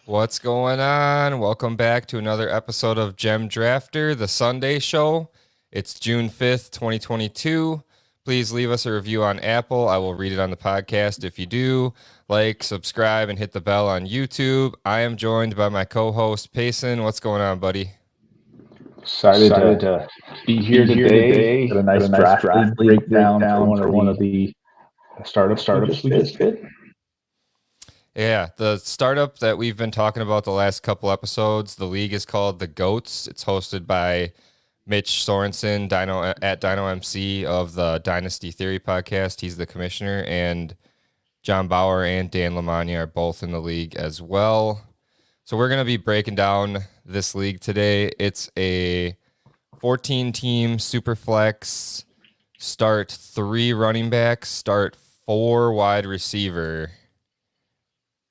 What's going on? Welcome back to another episode of Gem Drafter, the Sunday show. It's June 5th, 2022. Please leave us a review on Apple. I will read it on the podcast if you do. Like, subscribe, and hit the bell on YouTube. I am joined by my co-host, Payson. What's going on, buddy? Excited to be here today. Got a nice draft league breakdown for one of the startups we just did. Yeah, the startup that we've been talking about the last couple episodes, the league is called the GOATs. It's hosted by Mitch Sorensen, at Dino MC of the Dynasty Theory podcast. He's the commissioner, and John Bauer and Dan Lamagna are both in the league as well. So we're going to be breaking down this league today. It's a 14-team Superflex, start 3 running backs, start 4 wide receiver,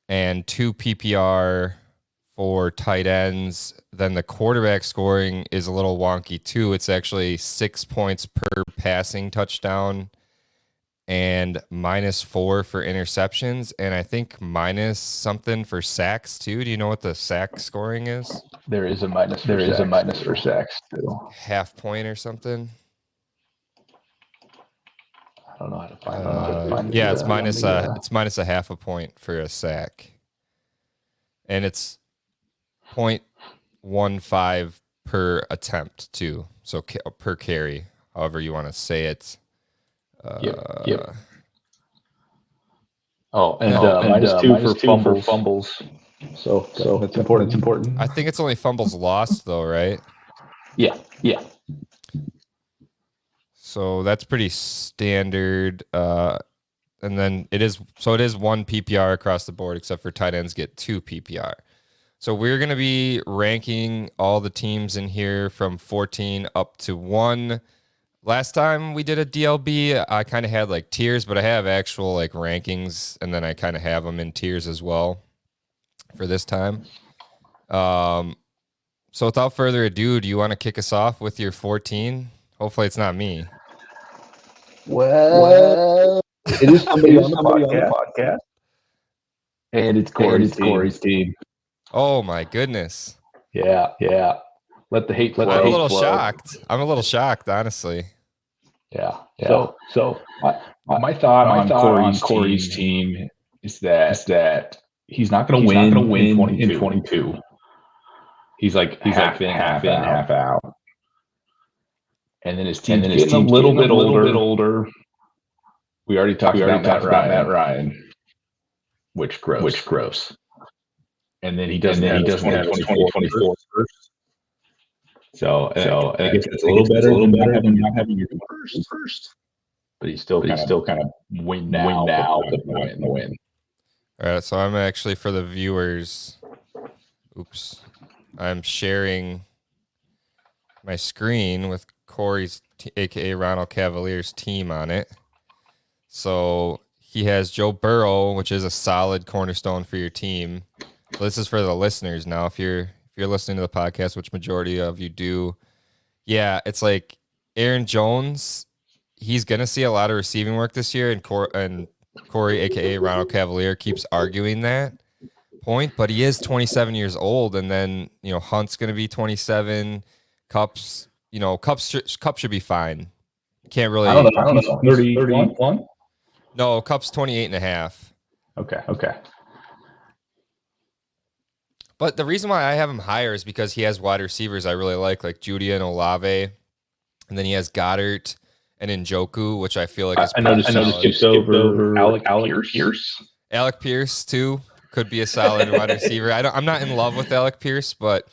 and 2 PPR for tight ends. Then the quarterback scoring is a little wonky too. It's actually 6 points per passing touchdown and -4 for interceptions, and I think minus something for sacks too. Do you know what the sack scoring is? There is a minus for sacks too. Half point or something. I don't know how to find it. Yeah, it's minus a half a point for a sack, and it's 0.15 per attempt too. So per carry, however you want to say it. Yep. Oh, and -2 for fumbles. So that's important. I think it's only fumbles lost though, right? Yeah. So that's pretty standard. And then it is 1 PPR across the board, except for tight ends get 2 PPR. So we're going to be ranking all the teams in here from 14 up to 1. Last time we did a DLB, I kind of had like tiers, but I have actual like rankings, and then I kind of have them in tiers as well for this time. So without further ado, do you want to kick us off with your 14? Hopefully it's not me. Well, it is somebody on the podcast. And it's Corey's team. Oh my goodness. Yeah. Let the hate flow. I'm a little shocked, honestly. Yeah. So my thought on Corey's team is that he's not going to win in 22. He's like half in, half out. And then his team's getting a little bit older. We already talked about Matt Ryan, which gross. And then he doesn't have 2024 first. So I guess it's a little better than not having your first. But he's still kind of win now, but not in the win. All right, so I'm actually, for the viewers, I'm sharing my screen with Corey's, aka Ronald Cavalier's team on it. So he has Joe Burrow, which is a solid cornerstone for your team. So this is for the listeners now. If you're listening to the podcast, which majority of you do, yeah, it's like Aaron Jones. He's gonna see a lot of receiving work this year, and Corey, aka Ronald Cavalier, keeps arguing that point. But he is 27 years old, and then Hunt's gonna be 27. Cups should be fine. Can't really. I don't know. 31. No, Cup's 28.5. Okay. But the reason why I have him higher is because he has wide receivers I really like Judy and Olave, and then he has Goddard and Njoku, which I feel like is pretty solid. I noticed skips over Alec Pierce. Alec Pierce too could be a solid wide receiver. I'm not in love with Alec Pierce, but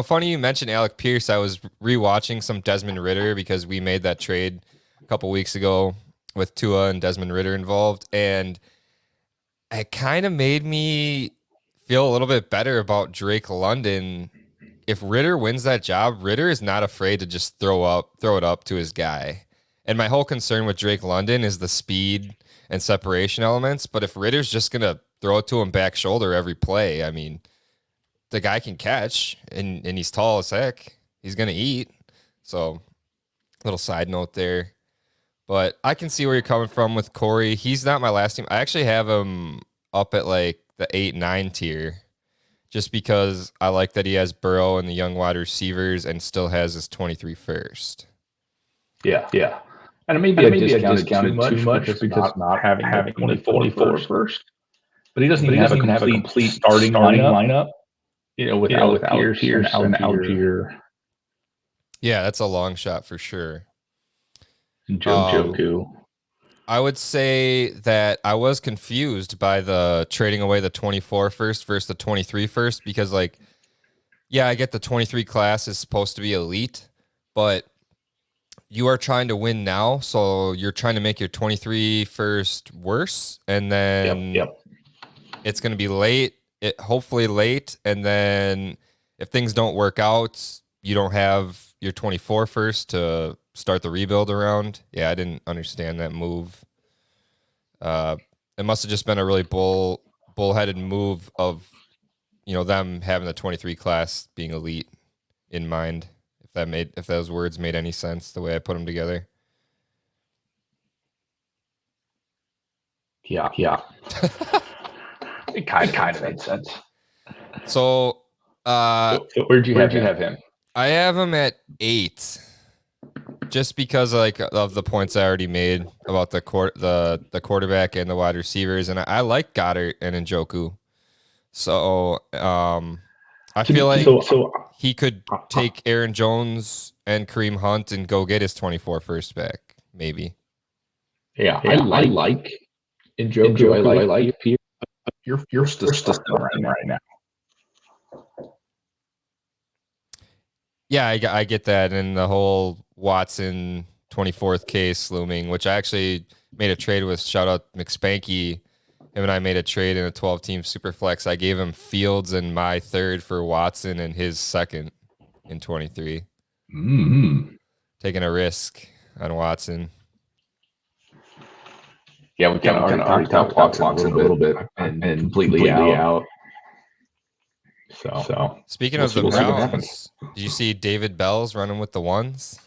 funny you mentioned Alec Pierce. I was rewatching some Desmond Ridder because we made that trade a couple weeks ago with Tua and Desmond Ridder involved, and it kind of made me feel a little bit better about Drake London. If Ridder wins that job, Ridder is not afraid to just throw it up to his guy. And my whole concern with Drake London is the speed and separation elements. But if Ridder's just going to throw it to him back shoulder every play, I mean, the guy can catch, and he's tall as heck. He's going to eat. So, little side note there. But I can see where you're coming from with Corey. He's not my last team. I actually have him up at like the 8-9 tier. just because I like that he has Burrow and the young wide receivers and still has his 23 first. Yeah. And maybe I discounted too much because not having the 24 first. But he doesn't even have a complete starting lineup. Without Pierce and Algier. Yeah, that's a long shot for sure. And Joku. I would say that I was confused by the trading away the 24 first versus the 23 first because, I get the 23 class is supposed to be elite, but you are trying to win now, so you're trying to make your 23 first worse, and then it's going to be late, hopefully late, and then if things don't work out, you don't have your 24 first to start the rebuild around. Yeah, I didn't understand that move. It must have just been a really bullheaded move of, them having the 23 class being elite in mind. If those words made any sense the way I put them together. Yeah. It kind of made sense. So, where'd you have him? I have him at 8, just because of the points I already made about the quarterback and the wide receivers, and I like Goddard and Njoku. So, I feel like he could take Aaron Jones and Kareem Hunt and go get his 24 first back, maybe. Yeah, I like Njoku. I like Pierce. You're still right now. Yeah, I get that, and the whole Watson 24th case looming, which I actually made a trade with. Shout out McSpanky. Him and I made a trade in a 12-team Superflex. I gave him Fields and my third for Watson and his second in 23. Taking a risk on Watson. Yeah, we kind of already talked about Watson a little bit and completely out. So speaking of the Browns, did you see David Bell's running with the ones?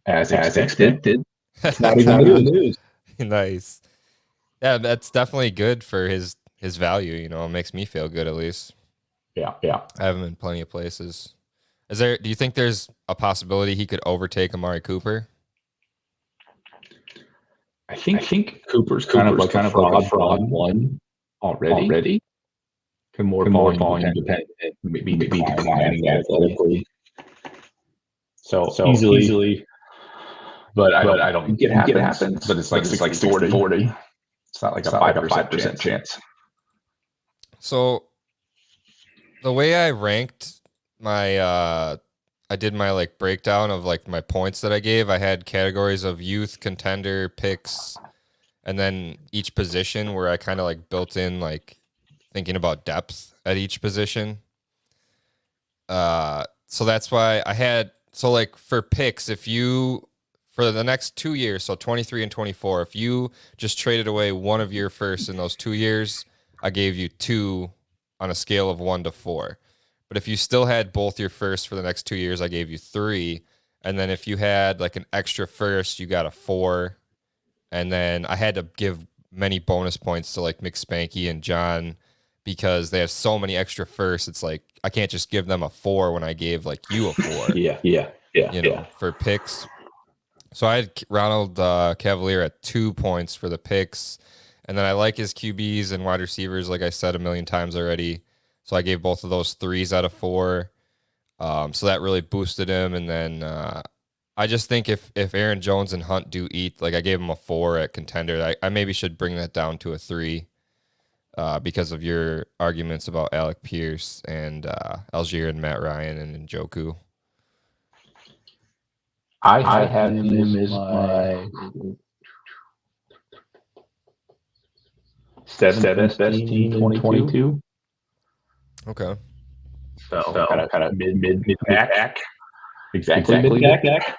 As expected. It's not even news. Nice. Yeah, that's definitely good for his value. It makes me feel good at least. Yeah. I have him in plenty of places. Do you think there's a possibility he could overtake Amari Cooper? I think Cooper's kind of like a fraud one already. Can more volume dependent, maybe declining athletically. So easily. But I don't think it happens. But it's like 60-40. It's not like a 5% chance. So the way I ranked my I did my breakdown of my points that I gave. I had categories of youth, contender, picks, and then each position where I kind of built in thinking about depth at each position. So that's why I had for picks, if you for the next 2 years, so 23 and 24, if you just traded away one of your firsts in those 2 years, I gave you 2 on a scale of 1 to 4. But if you still had both your firsts for the next 2 years, I gave you 3. And then if you had an extra first, you got a 4. And then I had to give many bonus points to McSpanky and John because they have so many extra firsts. It's I can't just give them a 4 when I gave you a 4. Yeah. For picks. So I had Ronald Cavalier at 2 points for the picks. And then I like his QBs and wide receivers, like I said a million times already. So I gave both of those 3s out of 4. So that really boosted him. And then I just think if Aaron Jones and Hunt do eat, I gave him a 4 at contender. I maybe should bring that down to a 3 because of your arguments about Alec Pierce and Algier and Matt Ryan and Njoku. I have him as my 7th best team in 2022. Okay. So kind of mid back. Exactly mid back.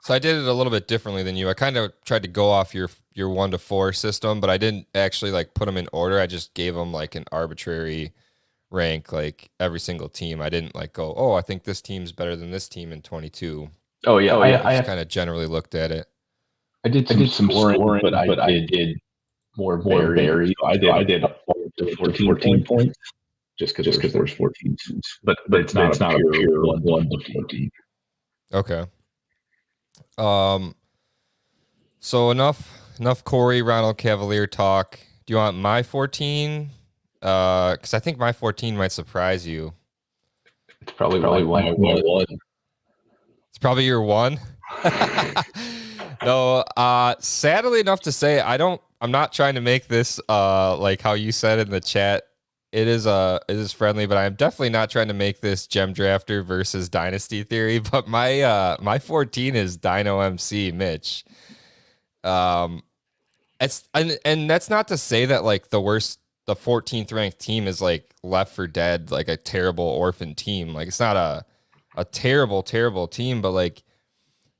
So I did it a little bit differently than you. I kind of tried to go off your 1 to 4 system, but I didn't actually put them in order. I just gave them an arbitrary rank, every single team. I didn't go, oh, I think this team's better than this team in 22. Oh yeah. I just kind of generally looked at it. I did some scoring, but I did more varied. So I did 14 points. just because there's 4 teams. But it's not a pure 1 to 14. Okay. So enough Corey Ronald Cavalier talk. Do you want my 14? Because I think my 14 might surprise you. It's probably one. It's probably your one. No, sadly enough to say, I'm not trying to make this like how you said in the chat. It is friendly, but I'm definitely not trying to make this Gem Drafter versus Dynasty Theory. But my 14 is Dino MC Mitch. It's and that's not to say that like the 14th ranked team is like left for dead, like a terrible orphan team. Like it's not a terrible team, but like,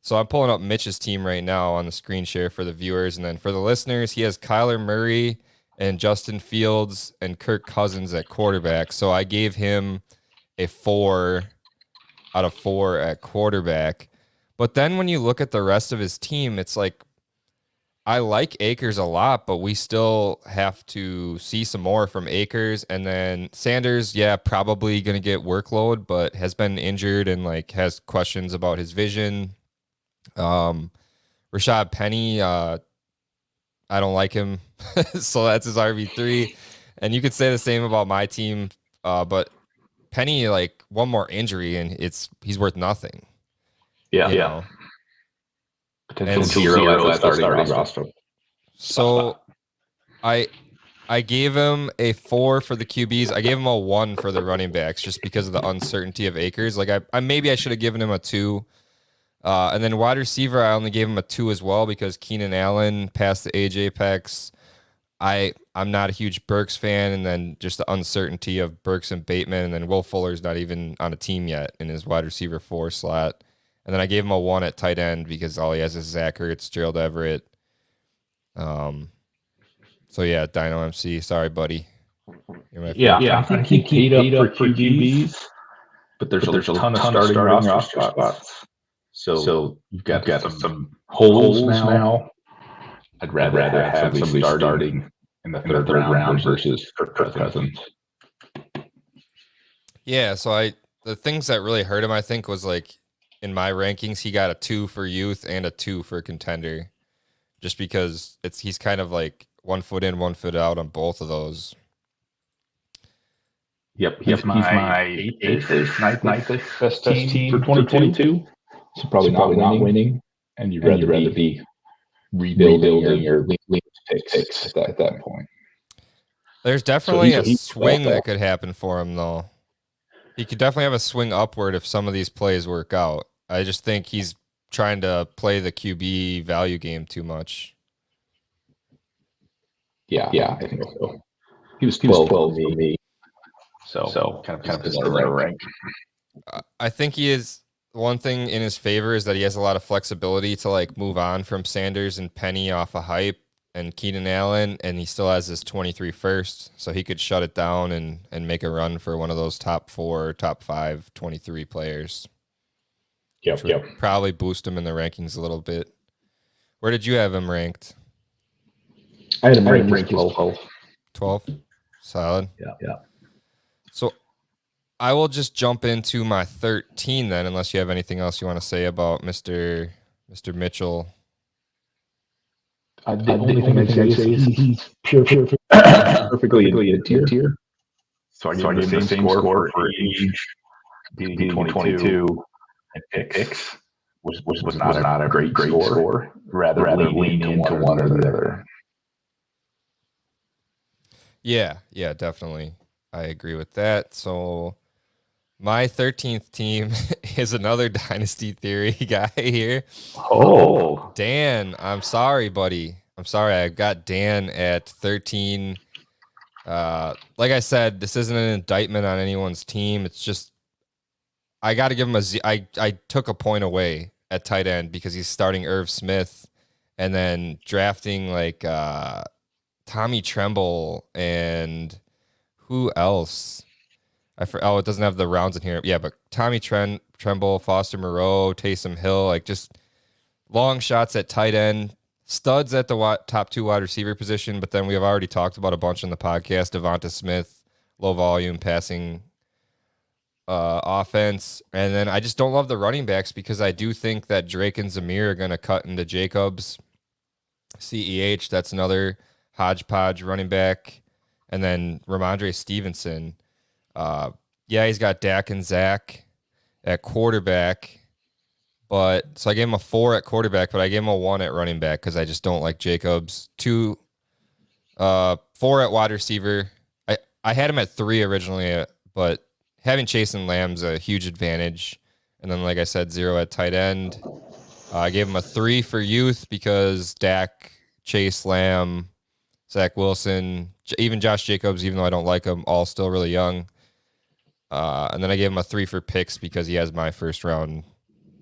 so I'm pulling up Mitch's team right now on the screen share for the viewers, and then for the listeners, he has Kyler Murray and Justin Fields and Kirk Cousins at quarterback. So I gave him a 4 out of 4 at quarterback. But then when you look at the rest of his team, it's like, I like Akers a lot, but we still have to see some more from Akers. And then Sanders, yeah, probably going to get workload, but has been injured and like has questions about his vision. Rashad Penny, I don't like him. So that's his RB3. And you could say the same about my team. But Penny, like one more injury and he's worth nothing. Yeah. You know? Potential zero as the starting roster. So I gave him a 4 for the QBs. I gave him a 1 for the running backs just because of the uncertainty of Akers. Like I maybe I should have given him a 2. And then wide receiver, I only gave him a 2 as well because Keenan Allen passed the age apex. I'm not a huge Burks fan, and then just the uncertainty of Burks and Bateman, and then Will Fuller's not even on a team yet in his wide receiver 4 slot. And then I gave him a 1 at tight end because all he has is Zach Ertz, Gerald Everett. So yeah, Dino MC. Sorry, buddy. I think he paid up for QBs, but there's a ton of starting roster spots. So you've got some holes now. I'd rather have somebody starting in the third round versus Kirk Cousins. Yeah, so the things that really hurt him, I think, was like in my rankings, he got a 2 for youth and a 2 for contender, just because he's kind of like 1 foot in, 1 foot out on both of those. Yep, he's my eighth best team for 2022. So probably not winning, and you'd rather be rebuilding your league picks at that point. There's definitely a swing that could happen for him, though. He could definitely have a swing upward if some of these plays work out. I just think he's trying to play the QB value game too much. Yeah, I think so. He was 12 for me. So kind of the rank. I think he is. One thing in his favor is that he has a lot of flexibility to like move on from Sanders and Penny off of hype and Keenan Allen, and he still has his 23 first, so he could shut it down and make a run for one of those top 4, top 5, 23 players. Yep. Probably boost him in the rankings a little bit. Where did you have him ranked? I had him ranked 12. 12? Solid. Yeah. So I will just jump into my 13 then, unless you have anything else you want to say about Mr. Mitchell. The only thing I'd say is he's perfectly in tier. So I gave him the same score for age, being 22, and picks, which was not a great score. Rather lean into one or the other. Yeah, definitely. I agree with that. So my 13th team is another Dynasty Theory guy here. Oh, Dan, I'm sorry, buddy. I'm sorry. I got Dan at 13. Like I said, this isn't an indictment on anyone's team. It's just I got to give him I took a point away at tight end because he's starting Irv Smith and then drafting like Tommy Tremble and who else? It doesn't have the rounds in here. Yeah, but Tommy Tremble, Foster Moreau, Taysom Hill, like just long shots at tight end, studs at the top 2 wide receiver position. But then we have already talked about a bunch in the podcast. Devonta Smith, low volume passing offense. And then I just don't love the running backs because I do think that Drake and Zamir are going to cut into Jacobs. CEH, that's another hodgepodge running back. And then Ramondre Stevenson. Yeah, he's got Dak and Zach at quarterback. But so I gave him a 4 at quarterback, but I gave him a 1 at running back because I just don't like Jacobs. 4 at wide receiver. I had him at 3 originally, but having Chase and Lamb's a huge advantage. And then, like I said, 0 at tight end. I gave him a 3 for youth because Dak, Chase, Lamb, Zach Wilson, even Josh Jacobs, even though I don't like him, all still really young. And then I gave him a 3 for picks because he has my first round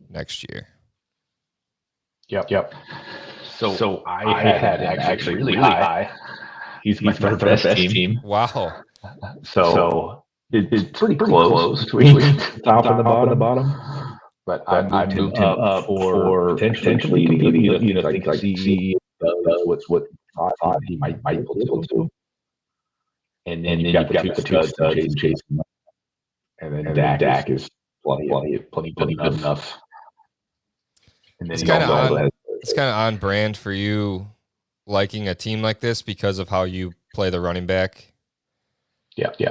next year. Yep. So I had him actually really high. He's my best team. Wow. So it's pretty close between top and the bottom. But I moved him up for potentially competing. I think like CE does what he might be able to. And then you got the two studs chasing. And then Dak is plenty good enough. And then it's kind of on brand for you liking a team like this because of how you play the running back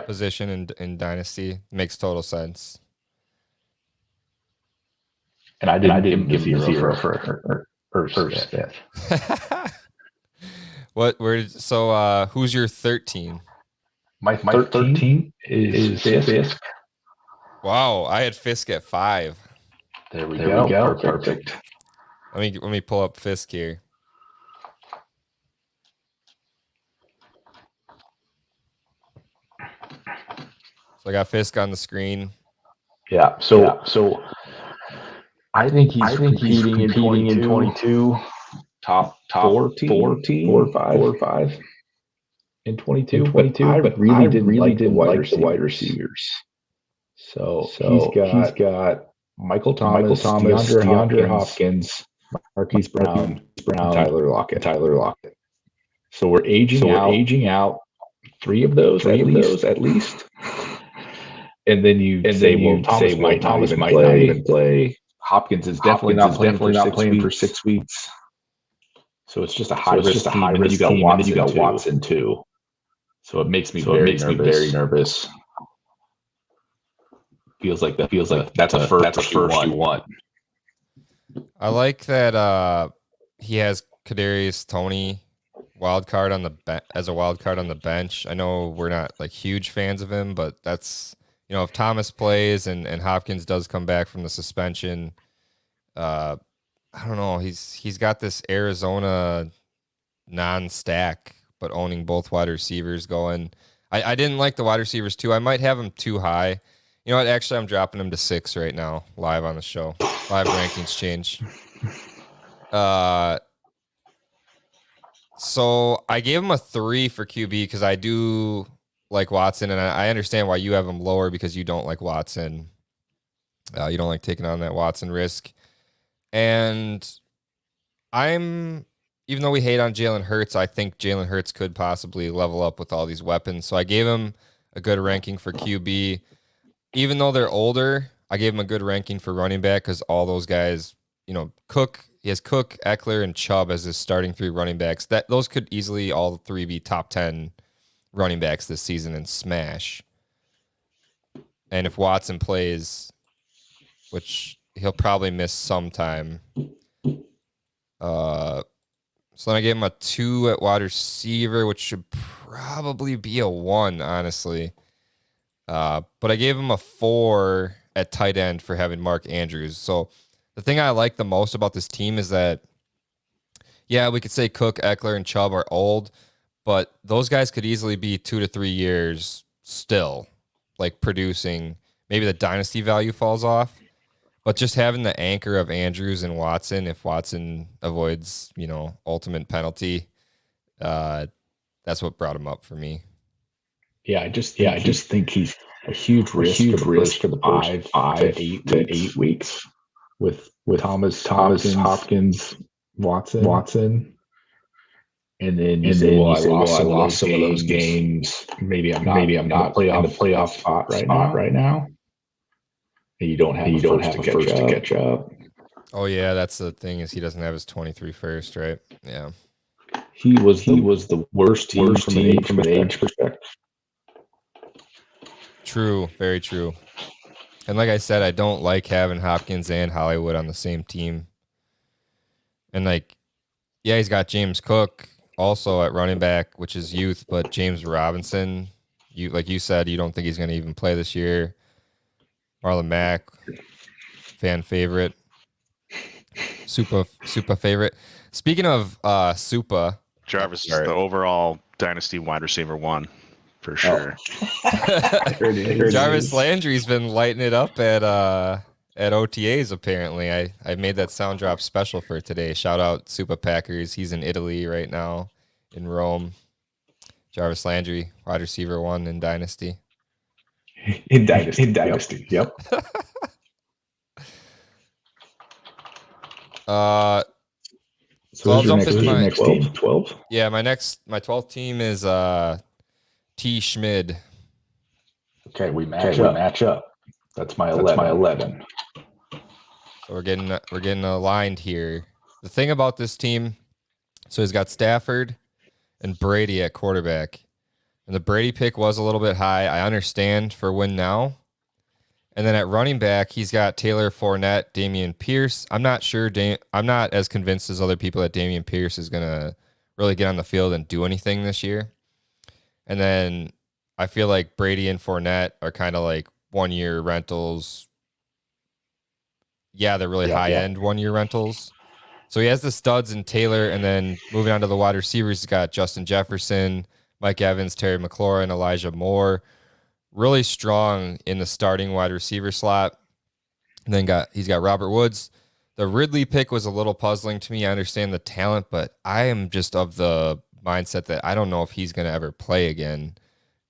position in Dynasty. It makes total sense. And I didn't give him a 0 for first. Who's your 13? My 13 is Fisk. Wow, I had Fisk at 5. There we go. Perfect. Let me pull up Fisk here. So I got Fisk on the screen. Yeah. So I think he's competing in 22. Top 4 or 5 in 22. I really didn't like the wide receivers. So he's got Michael Thomas, DeAndre Hopkins, Marquise Brown, Tyler Lockett. So we're aging out 3 of those at least. And then you say Thomas might not even play. Hopkins is definitely not playing for 6 weeks. So it's just a high risk team. And then you got Watson too. So it makes me very nervous. Feels like that's a first you want. I like that he has Kadarius Toney as a wild card on the bench. I know we're not like huge fans of him, but that's, if Thomas plays and Hopkins does come back from the suspension, I don't know. He's got this Arizona non-stack, but owning both wide receivers going. I didn't like the wide receivers too. I might have him too high. You know what? Actually, I'm dropping him to 6 right now, live on the show. Live rankings change. So I gave him a 3 for QB because I do like Watson, and I understand why you have him lower because you don't like Watson. You don't like taking on that Watson risk. And even though we hate on Jalen Hurts, I think Jalen Hurts could possibly level up with all these weapons. So I gave him a good ranking for QB. Even though they're older, I gave him a good ranking for running back because all those guys, he has Cook, Eckler, and Chubb as his starting 3 running backs. Those could easily all 3 be top 10 running backs this season and smash. And if Watson plays, which he'll probably miss sometime, so then I gave him a 2 at wide receiver, which should probably be a 1, honestly. But I gave him a 4 at tight end for having Mark Andrews. So the thing I like the most about this team is that, we could say Cook, Eckler, and Chubb are old, but those guys could easily be 2 to 3 years still, like producing. Maybe the dynasty value falls off, but just having the anchor of Andrews and Watson, if Watson avoids, ultimate penalty, that's what brought him up for me. Yeah, I just think he's a huge risk for the first 5 to 8 weeks with Thomas, Hopkins, Watson. And then you say, well, I lost some of those games. Maybe I'm not in the playoff spot right now. And you don't have a first to catch up. Oh yeah, that's the thing, is he doesn't have his 23 first, right? Yeah. He was the worst team from an age perspective. True, very true. And like I said, I don't like having Hopkins and Hollywood on the same team. And like, yeah, he's got James Cook also at running back, which is youth, but James Robinson, like you said, you don't think he's going to even play this year. Marlon Mack, fan favorite. Super favorite. Speaking of Supa, Jarvis is the overall Dynasty wide receiver 1 for sure. Jarvis Landry's been lighting it up at OTAs. Apparently, I made that sound drop special for today. Shout out Supa Packers. He's in Italy right now, in Rome. Jarvis Landry, wide receiver 1 in Dynasty. In Dynasty. Yep. So I'll jump into my next team. 12. Yeah, my 12th team is T. Schmid. Okay, we match up. That's my 11. So we're getting aligned here. The thing about this team, so he's got Stafford and Brady at quarterback. And the Brady pick was a little bit high. I understand for win now. And then at running back, he's got Taylor, Fournette, Dameon Pierce. I'm not sure. I'm not as convinced as other people that Dameon Pierce is going to really get on the field and do anything this year. And then I feel like Brady and Fournette are kind of like 1-year rentals. Yeah, they're really high-end 1-year rentals. So he has the studs in Taylor, and then moving on to the wide receivers, he's got Justin Jefferson, Mike Evans, Terry McLaurin, Elijah Moore. Really strong in the starting wide receiver slot. And then he's got Robert Woods. The Ridley pick was a little puzzling to me. I understand the talent, but I am just of the mindset that I don't know if he's going to ever play again,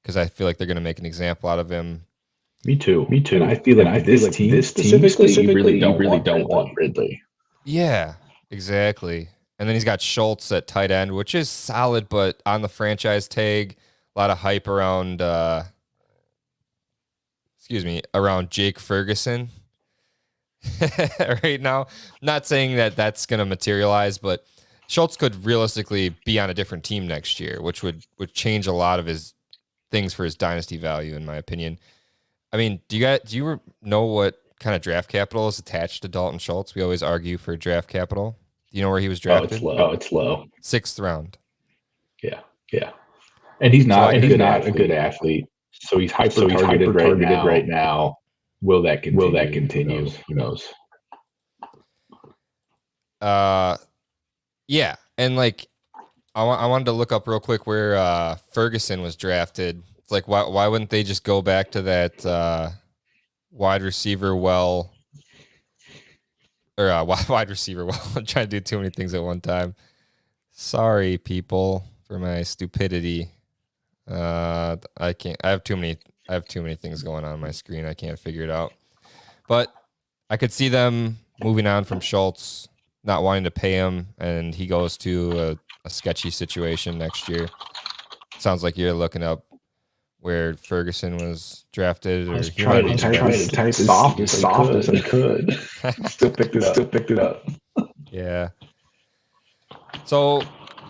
because I feel like they're going to make an example out of him. Me too. And I feel like this team specifically, you really don't want Ridley. Yeah, exactly. And then he's got Schultz at tight end, which is solid, but on the franchise tag, a lot of hype around around Jake Ferguson right now. Not saying that that's going to materialize, but Schultz could realistically be on a different team next year, which would change a lot of his things for his dynasty value, in my opinion. I mean, do you know what kind of draft capital is attached to Dalton Schultz? We always argue for draft capital. Do you know where he was drafted? It's low. 6th round. Yeah. And he's not a good athlete. So he's hyper targeted right now. Will that continue? Who knows? Yeah, and like I wanted to look up real quick where Ferguson was drafted. It's like why wouldn't they just go back to that wide receiver well? Or wide receiver well. I'm trying to do too many things at one time. Sorry, people, for my stupidity. I can't. I have too many things going on my screen. I can't figure it out. But I could see them moving on from Schultz, not wanting to pay him, and he goes to a sketchy situation next year. Sounds like you're looking up where Ferguson was drafted. I was trying to type as soft as I could. Still picked it up. Yeah. So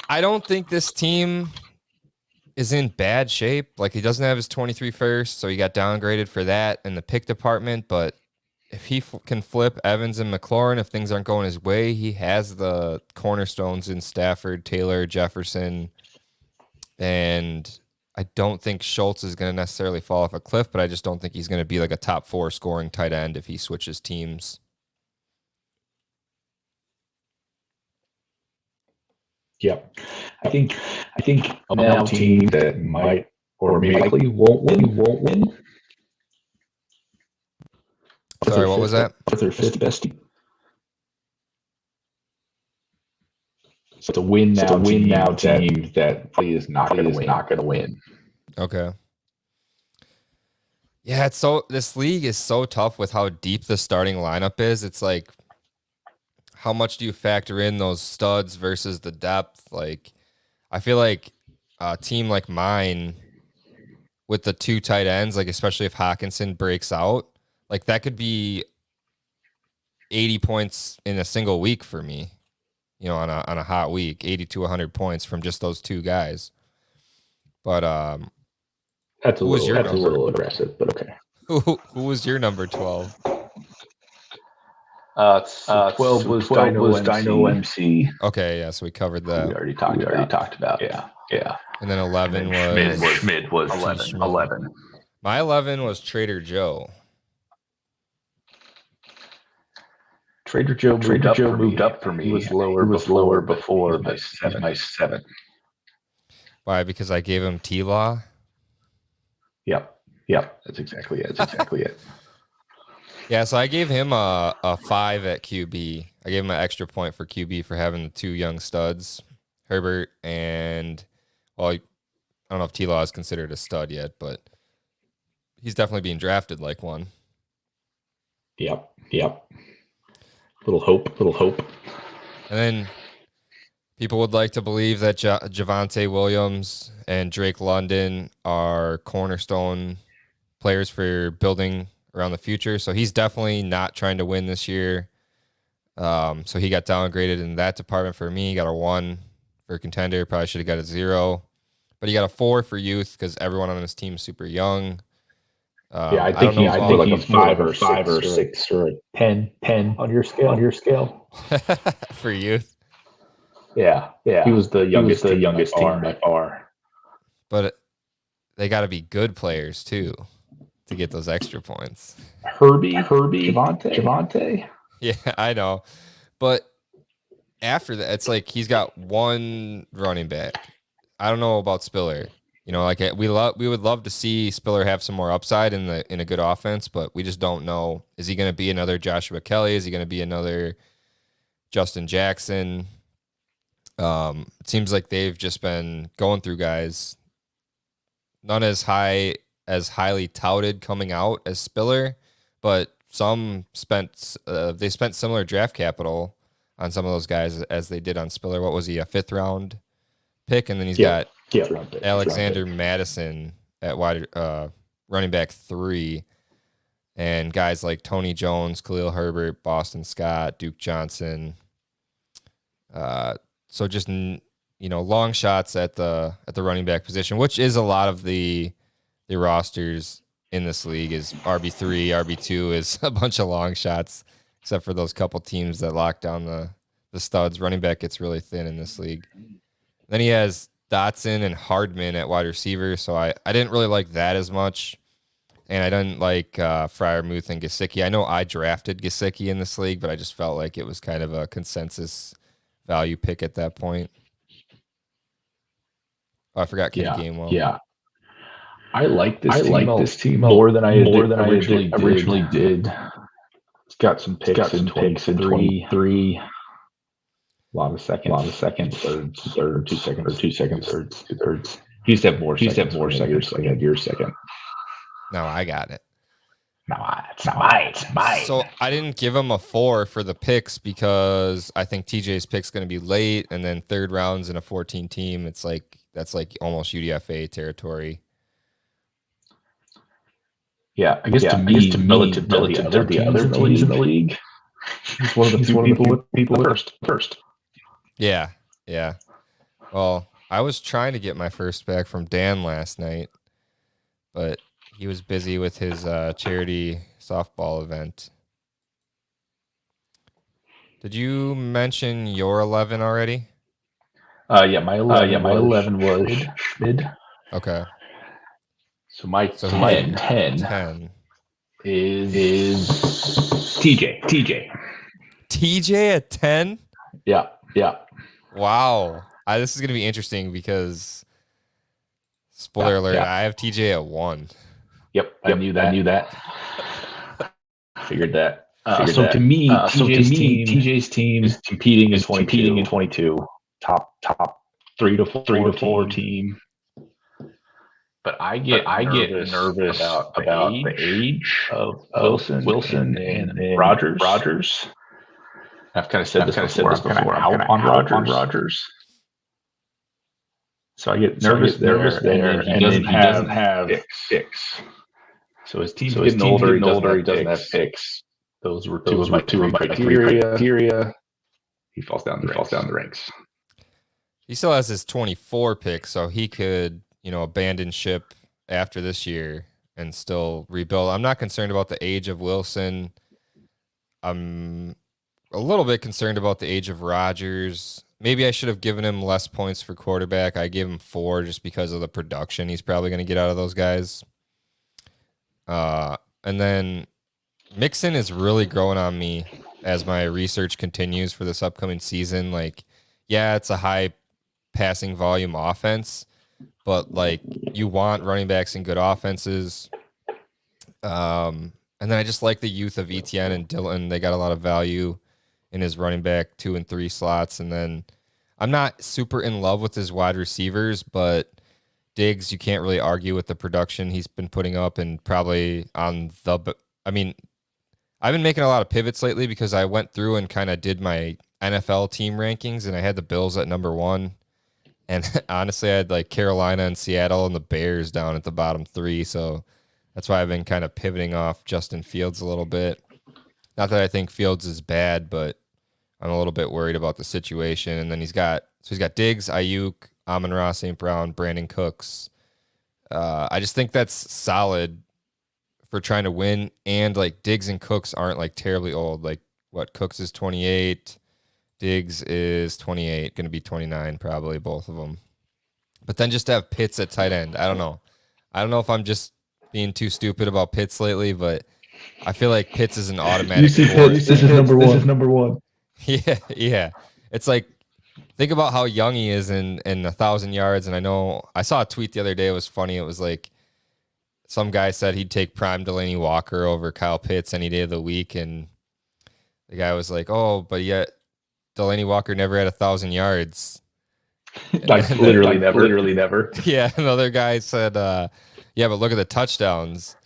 I don't think this team is in bad shape. Like, he doesn't have his 23 first, so he got downgraded for that in the pick department. But if he can flip Evans and McLaurin, if things aren't going his way, he has the cornerstones in Stafford, Taylor, Jefferson, and I don't think Schultz is going to necessarily fall off a cliff, but I just don't think he's going to be like a top 4 scoring tight end if he switches teams. Yep. I think a team that might or likely won't win. Sorry, what was that? What's their 5th best team? So it's a win now team that is not going to win. Okay. Yeah, this league is so tough with how deep the starting lineup is. It's like, how much do you factor in those studs versus the depth? Like, I feel like a team like mine with the 2 tight ends, like especially if Hawkinson breaks out, like that could be 80 points in a single week for me. On a hot week, 80 to 100 points from just those 2 guys. But that's a little aggressive, but okay. Who was your number 12? 12 was Dino MC. Okay, yeah, so we covered that. We already talked about. Yeah. And then 11 Schmid was 11. My 11 was Trader Joe. Trader Joe moved up for me. He was lower before, but my 7. Why? Because I gave him T-Law? Yep. That's exactly it. Yeah, so I gave him a 5 at QB. I gave him an extra point for QB for having the 2 young studs, Herbert and, well, I don't know if T-Law is considered a stud yet, but he's definitely being drafted like one. Yep. Little hope. And then people would like to believe that Javonte Williams and Drake London are cornerstone players for building around the future. So he's definitely not trying to win this year. So he got downgraded in that department for me. He got a 1 for contender. Probably should have got a 0. But he got a 4 for youth because everyone on his team is super young. I think he's 5 or 6 or 10 on your scale. For youth. Yeah. He was the youngest team by far. But they got to be good players too to get those extra points. Herbie, Javonte. Yeah, I know. But after that, it's like he's got 1 running back. I don't know about Spiller. Like we would love to see Spiller have some more upside in a good offense, but we just don't know. Is he going to be another Joshua Kelly? Is he going to be another Justin Jackson? It seems like they've just been going through guys, not as highly touted coming out as Spiller, but some spent similar draft capital on some of those guys as they did on Spiller. What was he, a 5th round pick? And then he's got Alexander Madison at wide running back 3, and guys like Tony Jones, Khalil Herbert, Boston Scott, Duke Johnson. So just long shots at the running back position, which is a lot of the rosters in this league. Is RB3, RB2 is a bunch of long shots, except for those couple teams that lock down the studs. Running back gets really thin in this league. Then he has Dotson and Hardman at wide receiver, so I didn't really like that as much. And I didn't like Freiermuth and Gesicki. I know I drafted Gesicki in this league, but I just felt like it was kind of a consensus value pick at that point. Oh, I forgot Kenny Gainwell. Yeah. I like this team more than I originally did. It's got some picks in 23. A lot of seconds, thirds, 2 seconds, thirds. He used to have more seconds. Your second. Now I got it. It's mine. So I didn't give him a 4 for the picks because I think TJ's pick's going to be late, and then 3rd rounds in a 14 team. That's like almost UDFA territory. Yeah, I guess to me, relative to the other teams in the league, he's one of the people first. Yeah. Well, I was trying to get my first back from Dan last night, but he was busy with his charity softball event. Did you mention your 11 already? My 11 was Schmid. Okay. So my 10 is TJ. TJ at 10? Yeah. Wow. This is going to be interesting because, spoiler alert, I have TJ at 1. Yep, I knew that. Figured that. To me, TJ's team is competing in 22. Top 3 to 4 team. But I get nervous about the age of Wilson and Rodgers. I've kind of said this before. I'm kind of out on Rodgers. So I get nervous there, and then he doesn't have picks. So his team's getting older. He doesn't have picks. Those were two of my criteria. He falls down the ranks. He still has his 24 picks, so he could, abandon ship after this year and still rebuild. I'm not concerned about the age of Wilson. I'm a little bit concerned about the age of Rodgers. Maybe I should have given him less points for quarterback. I gave him 4 just because of the production he's probably going to get out of those guys. And then Mixon is really growing on me as my research continues for this upcoming season. Like, yeah, it's a high passing volume offense, but like you want running backs in good offenses. And then I just like the youth of Etienne and Dillon. They got a lot of value in his running back 2 and 3 slots. And then I'm not super in love with his wide receivers, but Diggs, you can't really argue with the production he's been putting up, and probably I've been making a lot of pivots lately because I went through and kind of did my NFL team rankings, and I had the Bills at number 1. And honestly, I had like Carolina and Seattle and the Bears down at the bottom 3. So that's why I've been kind of pivoting off Justin Fields a little bit. Not that I think Fields is bad, but I'm a little bit worried about the situation. And then he's got Diggs, Ayuk, Amon-Ra, St. Brown, Brandon Cooks. I just think that's solid for trying to win. And like Diggs and Cooks aren't like terribly old. Like Cooks is 28, Diggs is 28, going to be 29 probably, both of them. But then just to have Pitts at tight end, I don't know. I don't know if I'm just being too stupid about Pitts lately, but I feel like Pitts is an automatic. You see Pitts, this is number one. Yeah. It's like, think about how young he is in 1,000 yards. And I know I saw a tweet the other day. It was funny. It was like some guy said he'd take prime Delaney Walker over Kyle Pitts any day of the week. And the guy was like, oh, but yet Delaney Walker never had 1,000 yards. Literally never. Yeah. Another guy said, yeah, but look at the touchdowns.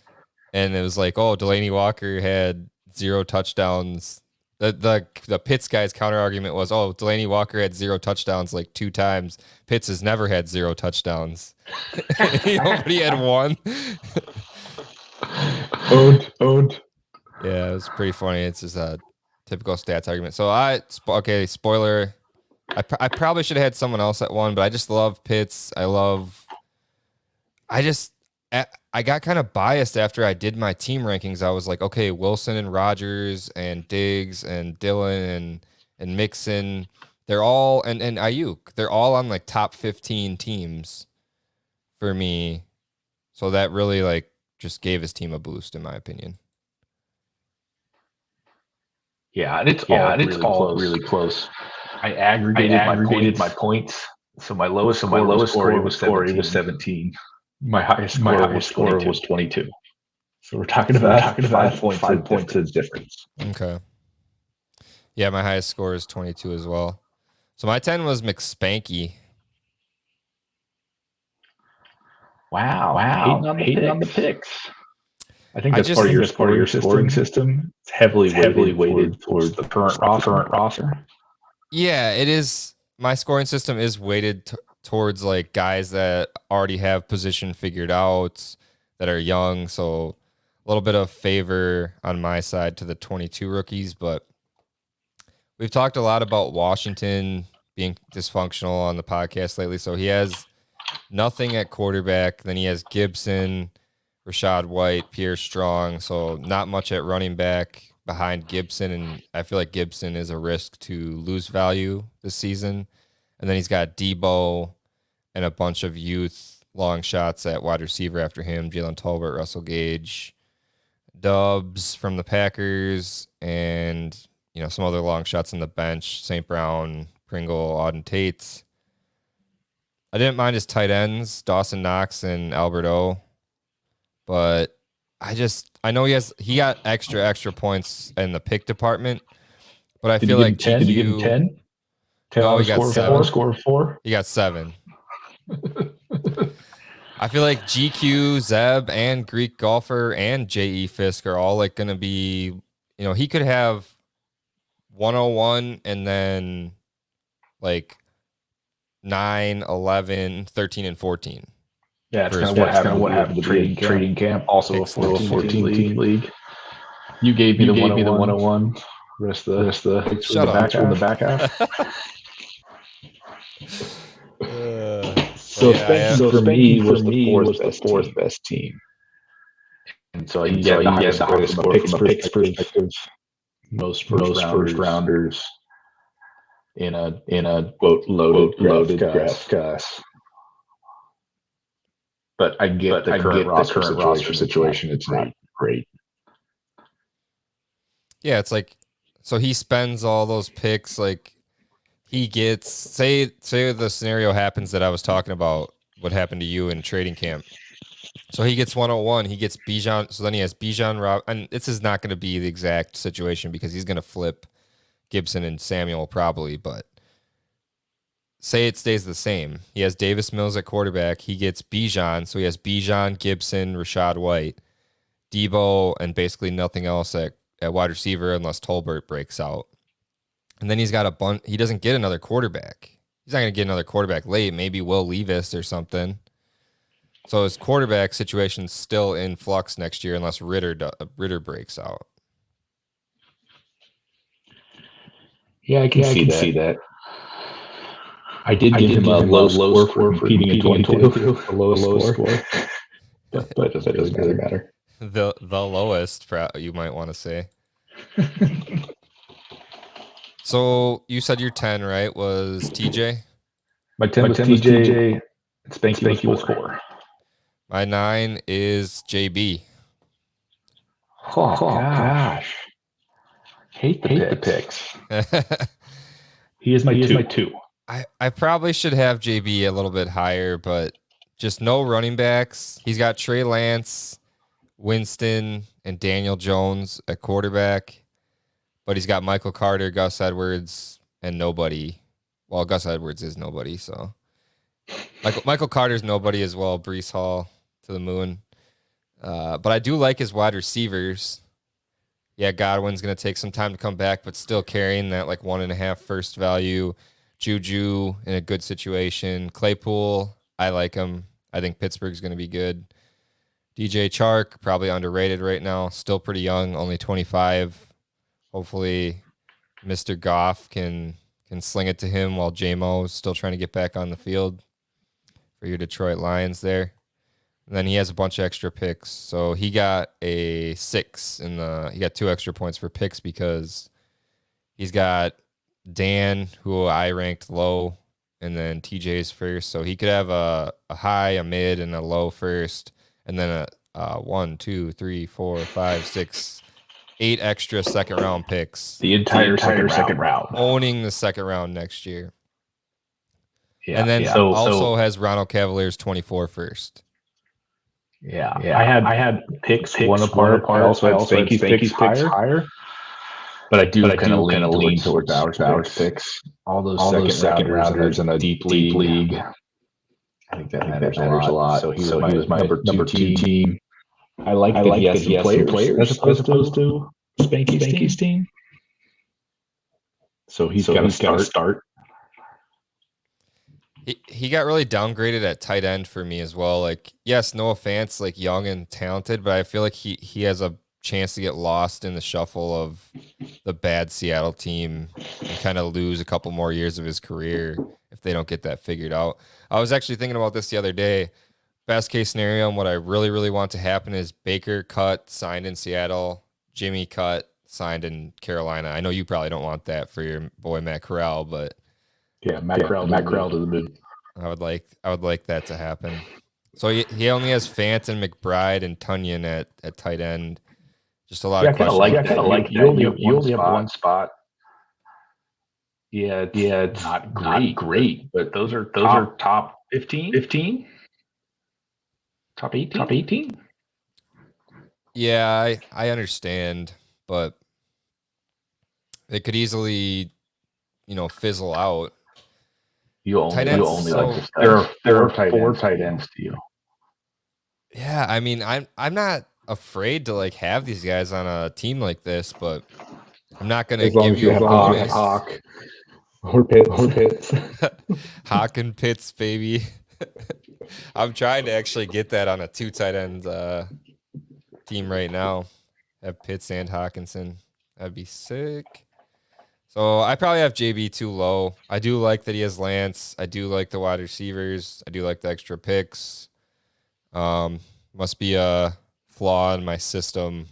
And it was like, oh, Delaney Walker had 0 touchdowns. The Pitts guy's counter argument was, oh, Delaney Walker had 0 touchdowns like 2 times. Pitts has never had 0 touchdowns. But he had 1. Owned. Yeah, it was pretty funny. It's just a typical stats argument. So spoiler. I probably should have had someone else at 1, but I just love Pitts. I got kind of biased after I did my team rankings. I was like, okay, Wilson and Rodgers and Diggs and Dillon and Mixon, they're all, and Ayuk, they're all on like top 15 teams for me. So that really like just gave his team a boost, in my opinion. Yeah, and it's all really close. I aggregated my points. So my lowest score was 17. My highest score was 22. So we're talking about 5 points of difference. Okay. Yeah, my highest score is 22 as well. So my 10 was McSpanky. Wow. Hating on the picks. I think that's part of your scoring system. It's heavily weighted towards the current roster. Yeah, it is. My scoring system is weighted towards like guys that already have position figured out, that are young. So a little bit of favor on my side to the 22 rookies, but we've talked a lot about Washington being dysfunctional on the podcast lately. So he has nothing at quarterback. Then he has Gibson, Rashad White, Pierre Strong. So not much at running back behind Gibson. And I feel like Gibson is a risk to lose value this season. And then he's got Debo and a bunch of youth long shots at wide receiver after him. Jalen Tolbert, Russell Gage, Dubs from the Packers, and some other long shots on the bench. St. Brown, Pringle, Auden Tate. I didn't mind his tight ends, Dawson Knox and Albert O. But I know he got extra points in the pick department. But I feel like GQ, did you give him 10? No, he got 7. Score 4? He got 7. I feel like GQ, Zeb, and Greek Golfer and J.E. Fisk are all like going to be, he could have 101 and then like 9, 11, 13, and 14. Yeah, it's kind of what happened to trading camp. Also a 14-team league. You gave me the 101. Rest of the picks in the back half. So Spanky for me was the fourth best team. And so he had the highest score from a picks perspective. Most first rounders in a loaded draft class. But I get the current roster situation. It's not great. Yeah, it's like, so he spends all those picks. Like, he gets, say the scenario happens that I was talking about, what happened to you in trading camp. So he gets 101. He gets Bijan. So then he has Bijan, and this is not going to be the exact situation because he's going to flip Gibson and Samuel probably, but say it stays the same. He has Davis Mills at quarterback. He gets Bijan. So he has Bijan, Gibson, Rashad White, Debo, and basically nothing else at wide receiver unless Tolbert breaks out. And then he's got a bunch. He doesn't get another quarterback. He's not going to get another quarterback late. Maybe Will Levis or something. So his quarterback situation's still in flux next year unless Ritter breaks out. Yeah, I can see that. I did give him a low score for competing in 2022. A low score. But that doesn't really matter. The lowest, you might want to say. So you said your 10, right, was TJ? My 10 was TJ. Spanky was 4. My 9 is JB. Oh gosh. Hate the picks. He is my 2. I probably should have JB a little bit higher, but just no running backs. He's got Trey Lance, Winston, and Daniel Jones at quarterback. But he's got Michael Carter, Gus Edwards, and nobody. Well, Gus Edwards is nobody, so. Michael Carter's nobody as well. Breece Hall to the moon. But I do like his wide receivers. Yeah, Godwin's going to take some time to come back, but still carrying that like 1.5 first value. Juju in a good situation. Claypool, I like him. I think Pittsburgh's going to be good. DJ Chark, probably underrated right now. Still pretty young, only 25. Hopefully Mr. Goff can sling it to him while J-Mo is still trying to get back on the field for your Detroit Lions there. And then he has a bunch of extra picks. So he got a 6 he got 2 extra points for picks because he's got Dan, who I ranked low, and then TJ's first. So he could have a high, a mid, and a low first, and then a 1, 2, 3, 4, 5, 6, 8 extra second round picks. The entire second round. Owning the second round next year. Yeah. And then also has Ronald Cavaliers 24 first. Yeah. I had picks one apart. I also had Spanky's picks higher. But I do kind of lean towards our picks. All those second rounders in a deep league. I think that matters a lot. So he was my number 2 team. I like that he has some players as opposed to Spanky's team. So he's got to start. He got really downgraded at tight end for me as well. Like, yes, no offense, like young and talented, but I feel like he has a chance to get lost in the shuffle of the bad Seattle team and kind of lose a couple more years of his career if they don't get that figured out. I was actually thinking about this the other day. Best case scenario and what I really, really want to happen is Baker cut, signed in Seattle, Jimmy cut, signed in Carolina. I know you probably don't want that for your boy Matt Corral, but yeah, Matt Corral to the moon. I would like that to happen. So he only has Fant and McBride and Tunyon at tight end. Just a lot of questions. I kind of like that. You only have one spot. Yeah, it's not great, but those are top 15? Top 18? Yeah, I understand, but it could easily, fizzle out. You only like to there are 4 tight ends to you. Yeah, I mean, I'm not afraid to like have these guys on a team like this, but I'm not going to give you Hawk. Or Pitts. Hawkin Pitts, baby. I'm trying to actually get that on a 2 tight end team right now. Have Pitts and Hawkinson. That'd be sick. So I probably have JB too low. I do like that he has Lance. I do like the wide receivers. I do like the extra picks. Must be a flaw in my system.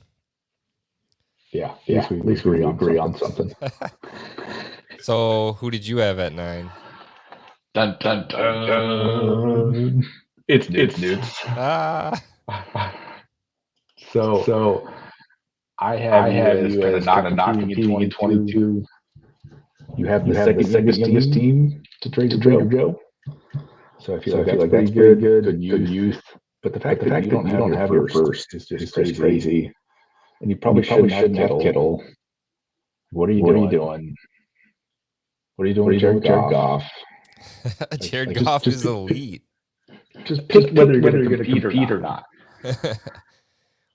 Yeah. At least we agree on something. So who did you have at 9? Dun dun dun. It's Newts. So I have you as kind of not competing in 22. You have the second youngest team to trade Joe. So I feel like that's pretty good youth. But the fact that you don't have your first is just crazy. And you probably shouldn't have Kittle. What are you doing? What are you doing with Jared Goff? Jared Goff is elite. Just pick whether you're going to compete or not.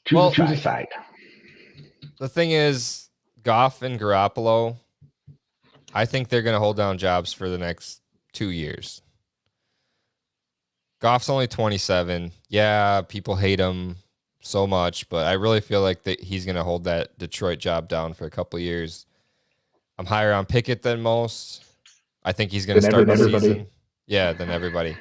Choose a side. The thing is, Goff and Garoppolo, I think they're going to hold down jobs for the next 2 years. Goff's only 27. Yeah, people hate him so much, but I really feel like that he's going to hold that Detroit job down for a couple of years. I'm higher on Pickett than most. I think he's going to start the season. Yeah, than everybody.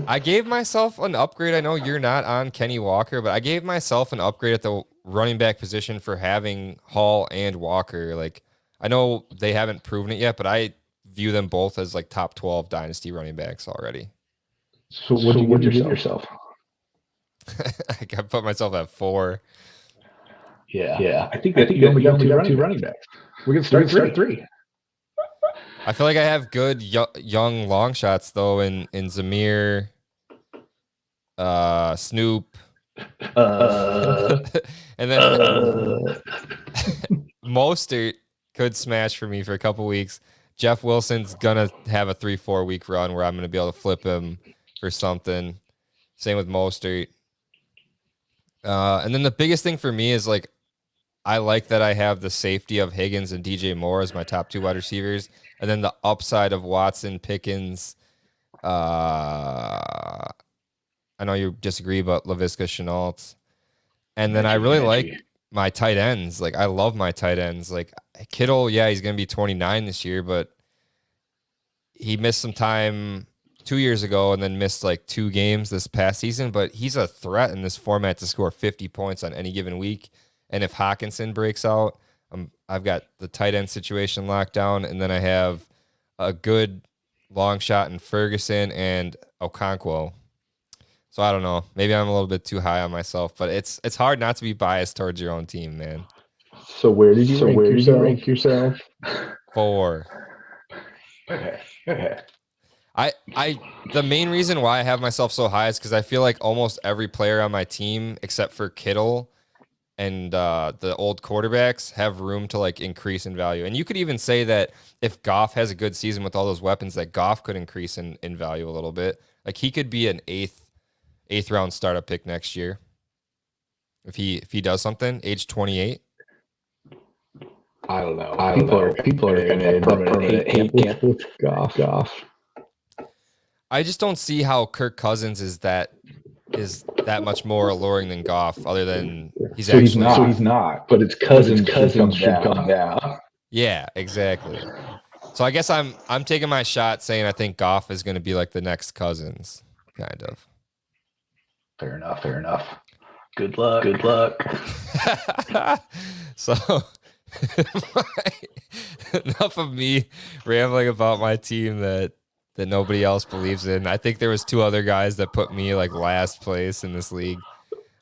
I gave myself an upgrade. I know you're not on Kenny Walker, but I gave myself an upgrade at the running back position for having Hall and Walker. Like, I know they haven't proven it yet, but I view them both as like top 12 dynasty running backs already. So what did you give yourself? I put myself at 4. Yeah. I think you only got two running backs. We're going to start three. I feel like I have good young long shots though in Zamir, Snoop, and then Mostert could smash for me for a couple weeks. Jeff Wilson's gonna have a 3-4 week run where I'm gonna be able to flip him for something. Same with Mostert. And then the biggest thing for me is like I like that I have the safety of Higgins and DJ Moore as my top 2 wide receivers. And then the upside of Watson, Pickens. I know you disagree, but LaVisca Chenault. And then I really like my tight ends. Like, I love my tight ends. Like, Kittle, yeah, he's going to be 29 this year, but he missed some time 2 years ago and then missed like 2 games this past season. But he's a threat in this format to score 50 points on any given week. And if Hawkinson breaks out, I've got the tight end situation locked down, and then I have a good long shot in Ferguson and Okonkwo. So I don't know. Maybe I'm a little bit too high on myself, but it's hard not to be biased towards your own team, man. So where did you rank yourself? 4. Okay. The main reason why I have myself so high is because I feel like almost every player on my team, except for Kittle and the old quarterbacks, have room to like increase in value. And you could even say that if Goff has a good season with all those weapons, that Goff could increase in value a little bit. Like, he could be an eighth round startup pick next year if he does something. Age 28. I don't know. People are going to permanent hate with Goff. I just don't see how Kirk Cousins is that much more alluring than Goff, other than he's not. But it's Cousins should come down. Yeah, exactly. So I guess I'm taking my shot saying I think Goff is going to be like the next Cousins, kind of. Fair enough. Good luck. So enough of me rambling about my team that nobody else believes in. I think there was 2 other guys that put me like last place in this league.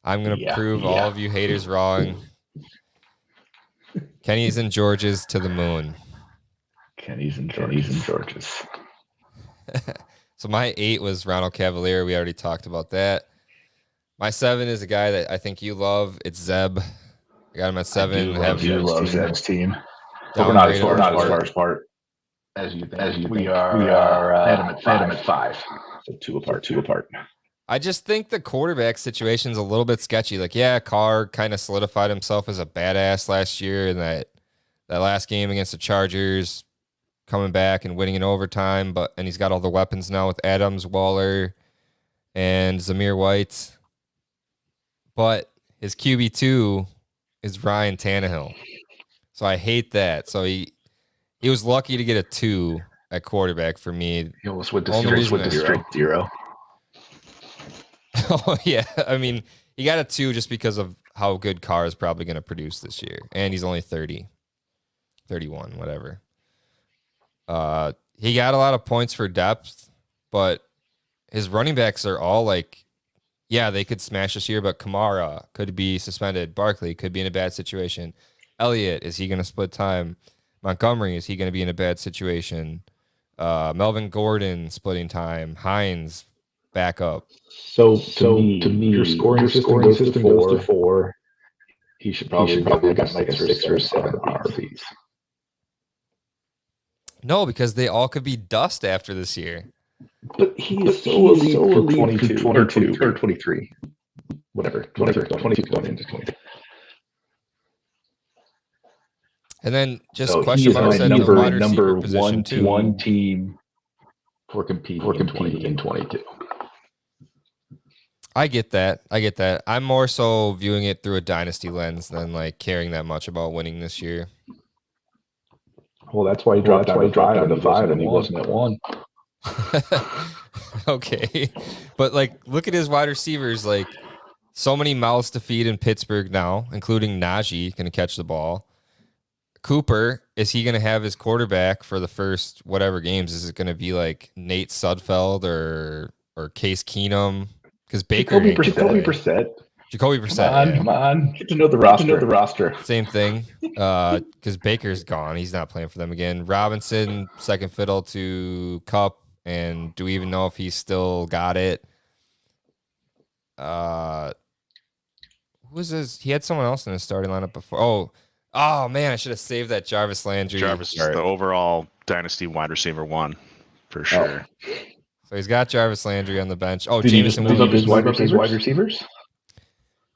I'm going to prove all of you haters wrong. Kenny's and George's to the moon. Kenny's and George's. So my 8 was Ronald Cavalier. We already talked about that. My 7 is a guy that I think you love. It's Zeb. I got him at 7. I do love Zeb's team. But we're not as far apart as you think. We are at 5. So 2 apart. I just think the quarterback situation's a little bit sketchy. Like, yeah, Carr kind of solidified himself as a badass last year in that last game against the Chargers. coming back and winning in overtime, and he's got all the weapons now with Adams, Waller, and Zamir White. But his QB2 is Ryan Tannehill. So I hate that. So he was lucky to get a 2 at quarterback for me. He almost went to straight 0. Oh, yeah. I mean, he got a 2 just because of how good Carr is probably going to produce this year. And he's only 30, 31, whatever. He got a lot of points for depth, but his running backs are all like, yeah, they could smash this year, but Kamara could be suspended. Barkley could be in a bad situation. Elliott, is he going to split time? Montgomery, is he going to be in a bad situation? Melvin Gordon splitting time. Hines backup. So to me, your scoring system goes to 4. He should probably get like a 6 or 7 RBs. No, because they all could be dust after this year. But he's so elite for 22 or 23. Whatever. 22 going into 23. And then just question marks at the wide receiver position too. One team for competing in 22. I get that. I'm more so viewing it through a dynasty lens than like caring that much about winning this year. Well, that's why he dropped down to 5 and he wasn't at 1. Okay. But like, look at his wide receivers. Like, so many mouths to feed in Pittsburgh now, including Najee going to catch the ball. Cooper, is he going to have his quarterback for the first whatever games? Is it going to be like Nate Sudfeld or Case Keenum? Because Baker, Jacoby Brissett. Come on. Get to know the roster. Same thing. Because Baker's gone. He's not playing for them again. Robinson, second fiddle to Kupp. And do we even know if he's still got it? Who was his? He had someone else in his starting lineup before. Oh man, I should have saved that Jarvis Landry. Jarvis is the overall Dynasty wide receiver 1 for sure. So he's got Jarvis Landry on the bench. Did Jameson Williams wide receivers?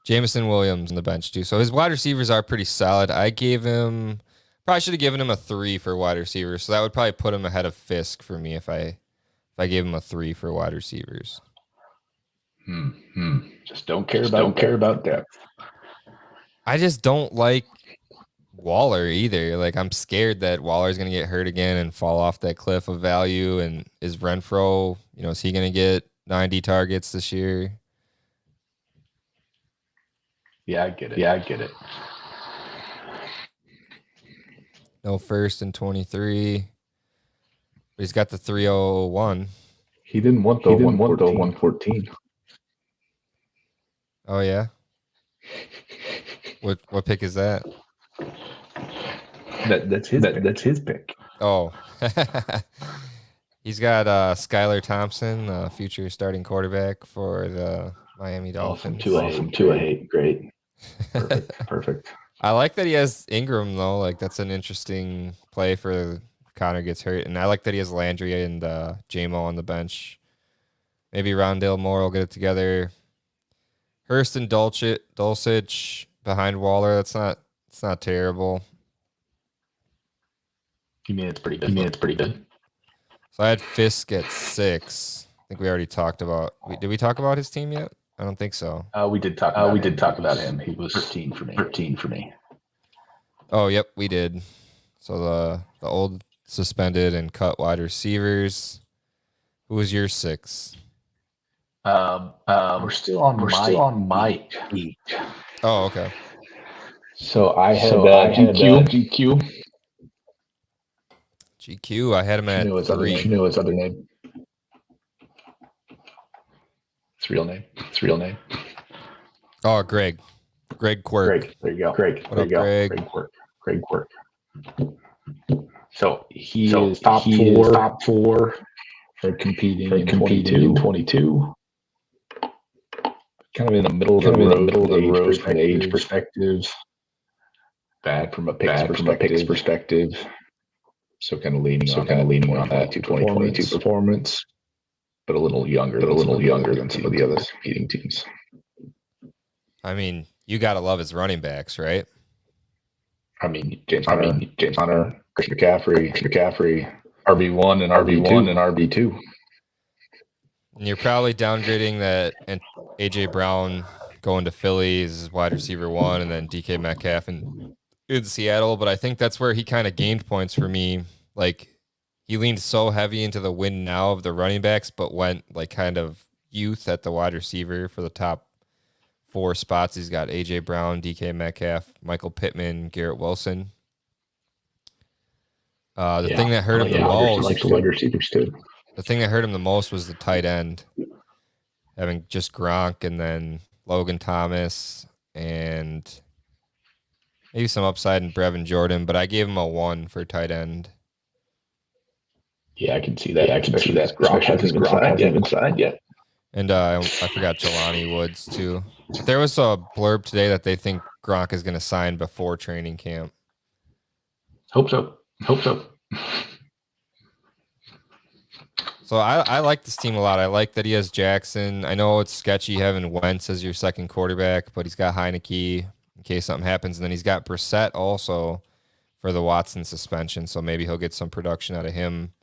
Jameson Williams on the bench too. So his wide receivers are pretty solid. I gave him, probably should have given him a 3 for wide receivers. So that would probably put him ahead of Fisk for me if I gave him a 3 for wide receivers. Just don't care about depth. I just don't like Waller either. Like, I'm scared that Waller's going to get hurt again and fall off that cliff of value. And is Renfro, is he going to get 90 targets this year? Yeah, I get it. No first in 23. But he's got the 301. He didn't want the 114. Oh, yeah? What pick is that? That's his pick. Oh. He's got Skylar Thompson, future starting quarterback for the Miami Dolphins. Awesome. 2-8. Great. Perfect. I like that he has Ingram, though. Like, that's an interesting play for Connor gets hurt. And I like that he has Landry and J-Mo on the bench. Maybe Rondale Moore will get it together. Hurst and Dulcich behind Waller. It's not terrible. You mean it's pretty good? So I had Fisk at 6. I think we already talked about. Did we talk about his team yet? I don't think so. We did talk about him. He was 13 for me. Oh, yep, we did. So the old suspended and cut wide receivers. Who was your 6? We're still on Mike. Oh, okay. So I had GQ. GQ, I had him at 3. You know his other name. It's real name. Oh, Greg Quirk. Greg, there you go. Greg. What up, Greg? Greg Quirk. So he is top 4 for competing in 22. Kind of in the middle of the road from an age perspective. Bad from a picks perspective. So kind of leaning on that 2022 performance, but a little younger than some of the other competing teams. I mean, you gotta love his running backs, right? I mean, James Conner, McCaffrey, RB1 and RB2. And you're probably downgrading that and AJ Brown going to Philly as wide receiver 1, and then DK Metcalf in Seattle. But I think that's where he kind of gained points for me. Like, he leaned so heavy into the win now of the running backs, but went like kind of youth at the wide receiver for the top 4 spots. He's got AJ Brown, DK Metcalf, Michael Pittman, Garrett Wilson. The thing that hurt him the most, like the wide receivers too. The thing that hurt him the most was the tight end, having just Gronk and then Logan Thomas and maybe some upside in Brevin Jordan, but I gave him a 1 for tight end. Yeah, I can see that. Gronk hasn't even signed yet. And I forgot Jelani Woods too. There was a blurb today that they think Gronk is going to sign before training camp. Hope so. So I like this team a lot. I like that he has Jackson. I know it's sketchy having Wentz as your second quarterback, but he's got Heineke in case something happens. And then he's got Brissett also for the Watson suspension. So maybe he'll get some production out of him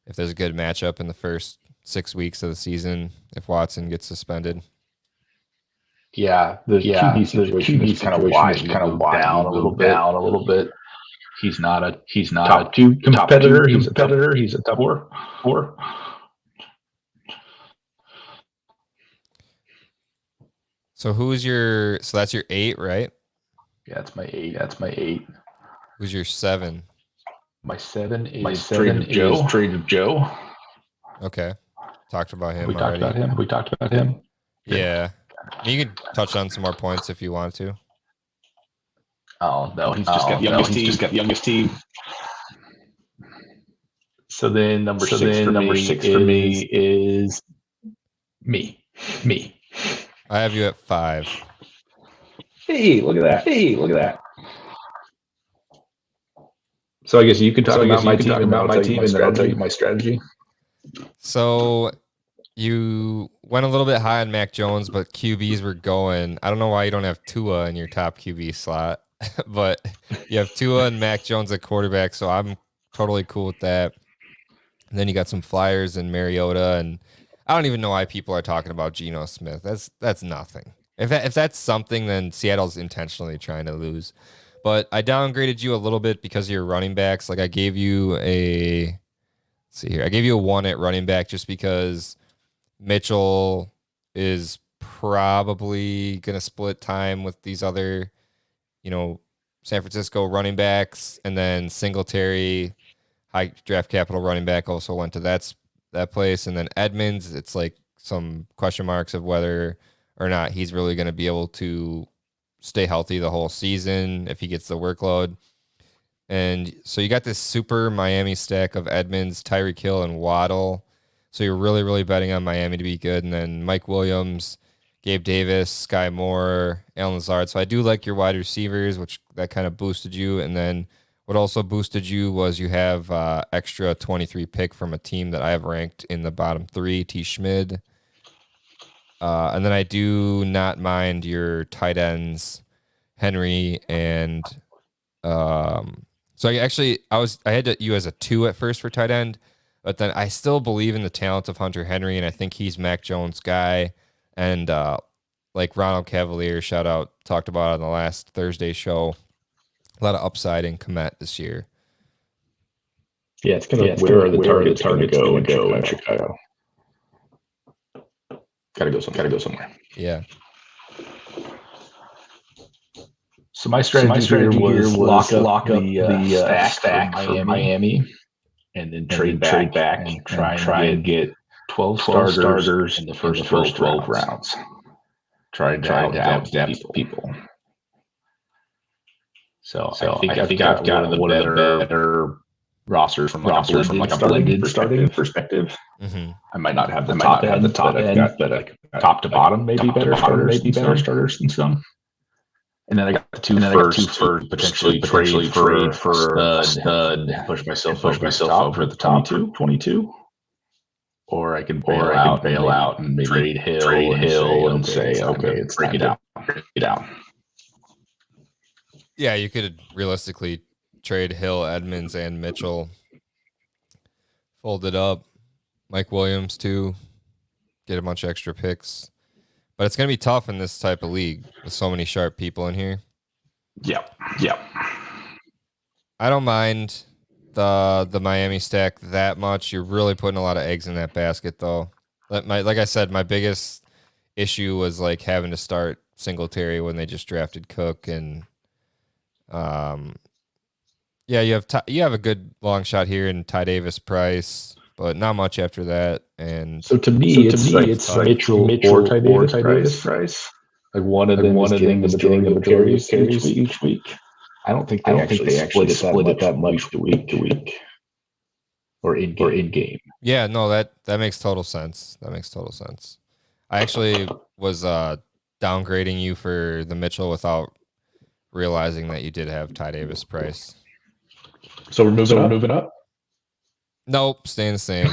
if there's a good matchup in the first 6 weeks of the season if Watson gets suspended. Yeah, the QB situation is kind of down a little bit. He's not a top 2 competitor. He's a top 4. So that's your 8, right? Yeah, that's my 8. Who's your 7? My 7 is Traded Joe. Okay. Talked about him We already. talked about him. Yeah. You can touch on some more points if you want to. Oh, no, he's just got the youngest team. So then number 6 for me is me. I have you at 5. Hey, look at that. So I guess you can talk about my team and then I'll tell you my strategy. So you went a little bit high on Mac Jones, but QBs were going. I don't know why you don't have Tua in your top QB slot, but you have Tua and Mac Jones at quarterback, so I'm totally cool with that. And then you got some flyers and Mariota, and I don't even know why people are talking about Geno Smith. That's nothing. If that's something, then Seattle's intentionally trying to lose. But I downgraded you a little bit because of your running backs. Like I gave you a 1 at running back just because Mitchell is probably going to split time with these other, San Francisco running backs, and then Singletary, high draft capital running back, also went to that place. And then Edmonds, it's like some question marks of whether or not he's really going to be able to stay healthy the whole season if he gets the workload. And so you got this super Miami stack of Edmonds, Tyreek Hill, and Waddle. So you're really, really betting on Miami to be good. And then Mike Williams, Gabe Davis, Sky Moore, Alan Lazard. So I do like your wide receivers, which that kind of boosted you. And then what also boosted you was you have extra 23 pick from a team that I have ranked in the bottom 3, T. Schmid. And then I do not mind your tight ends, Henry and so I had you as a 2 at first for tight end, but then I still believe in the talent of Hunter Henry, and I think he's Mac Jones' guy. And like Ronald Cavalier, talked about on the last Thursday show, a lot of upside in Komet this year. Yeah, it's kind of where the targets go in Chicago. Gotta go somewhere. Yeah. So my strategy here was lock up the stack for Miami, and then trade back and try and get 12 starters in the first 12 rounds. Try to out depth people. So I think I've got one of the better rosters from like a blended starting perspective. Mm-hmm. I might not have the top end, but like top to bottom maybe better starters than some. And then I got the 2 first, potentially trade for a stud, push myself over the top 22. Or I can bail out and maybe trade Hill and say, okay, it's break it down. Yeah, you could realistically trade Hill, Edmonds, and Mitchell. Fold it up. Mike Williams, too. Get a bunch of extra picks. But it's going to be tough in this type of league with so many sharp people in here. Yep. I don't mind the Miami stack that much. You're really putting a lot of eggs in that basket, though. Like I said, my biggest issue was like having to start Singletary when they just drafted Cook, and yeah, you have a good long shot here in Ty Davis Price, but not much after that. And so to me, it's Mitchell or Ty Davis Price. Like one of them is getting the carries each week. I don't think they actually split it that much week to week or in game. Yeah, no, that makes total sense. I actually was downgrading you for the Mitchell without realizing that you did have Ty Davis Price. So we're moving up? Nope, staying the same.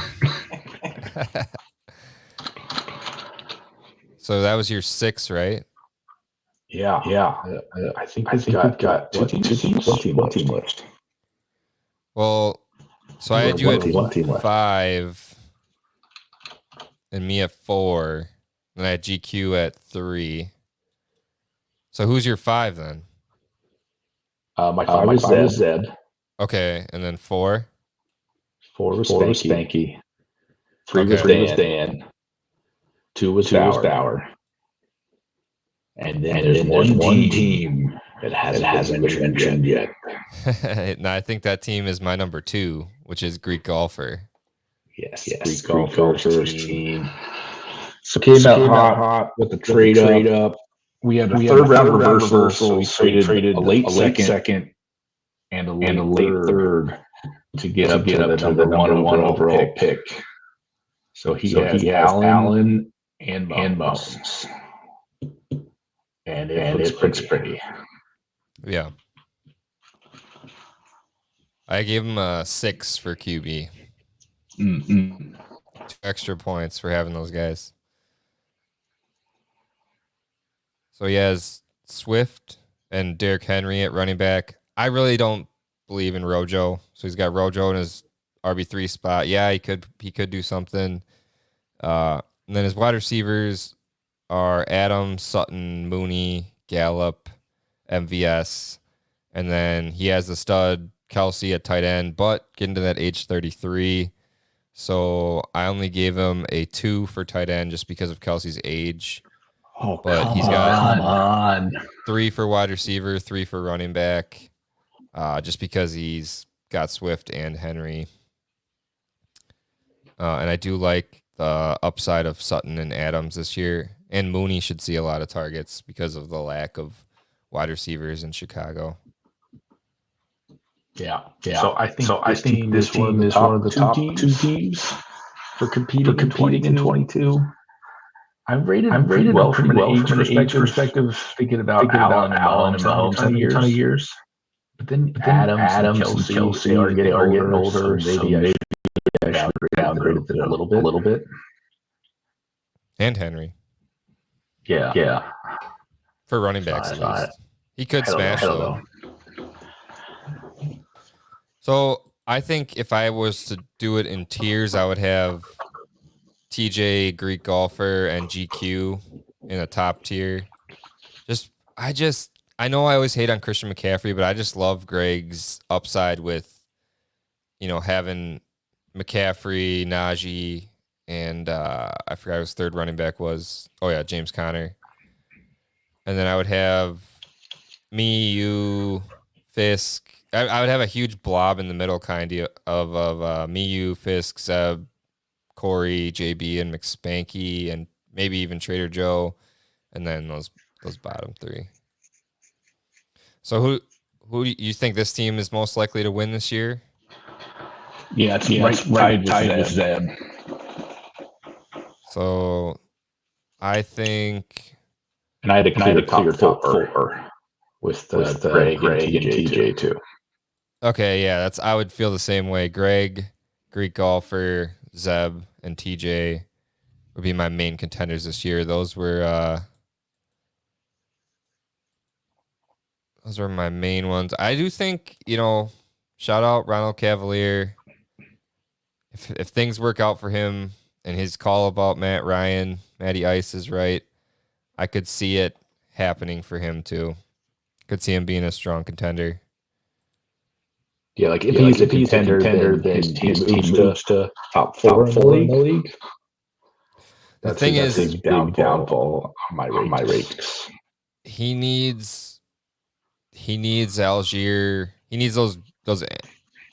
So that was your 6, right? Yeah. I think we've got two teams. One team left. Well, so I had you at 5 and me at 4. Then I had GQ at 3. So who's your 5 then? My 5 was Zeb. Okay, and then 4? 4 was Spanky. 3 was Dan. 2 was Bauer. And then there's one team that hasn't been mentioned yet. No, I think that team is my number 2, which is Greek Golfer. Yes, Greek Golfer's team. So came out hot with the trade up. We had a third round reversal, so we traded a late second and a late third to get up to the number one overall pick. So he has Allen and Moms. And it looks pretty. Yeah. I gave him a 6 for QB. 2 extra points for having those guys. So he has Swift and Derrick Henry at running back. I really don't believe in Rojo. So he's got Rojo in his RB3 spot. Yeah, he could do something. And then his wide receivers are Adams, Sutton, Mooney, Gallup, MVS. And then he has the stud Kelsey at tight end, but getting to that age 33. So I only gave him a 2 for tight end just because of Kelsey's age. Oh, but he's got 3 for wide receiver, 3 for running back, just because he's got Swift and Henry. And I do like the upside of Sutton and Adams this year. And Mooney should see a lot of targets because of the lack of wide receivers in Chicago. Yeah. So I think this team is one of the top two teams for competing in 22. I've rated them well from an age perspective. Thinking about Allen and Mahomes having a ton of years. But then Adams and Kelsey are getting older. So maybe I should downgraded it a little bit. And Henry. Yeah. For running backs at least. He could smash though. So I think if I was to do it in tiers, I would have TJ, Greek Golfer, and GQ in the top tier. I know I always hate on Christian McCaffrey, but I just love Greg's upside with, having McCaffrey, Najee, and I forgot his third running back was. Oh yeah, James Conner. And then I would have me, you, Fisk. I would have a huge blob in the middle, of me, you, Fisk, Zeb, Corey, JB, and McSpanky, and maybe even Trader Joe, and then those bottom 3. So who do you think this team is most likely to win this year? Yeah, it's right tied with Zeb. So I think, and I had to clear the top 4 with Greg and TJ too. Okay, yeah, I would feel the same way. Greg, Greek Golfer, Zeb, and TJ would be my main contenders this year. Those were my main ones. I do think, shout out Ronald Cavalier. If things work out for him and his call about Matty Ice is right, I could see it happening for him too. Could see him being a strong contender. Yeah, like if he's a contender, then his team moves to top four in the league. The thing is, a big downfall on my rates. He needs Algier. He needs those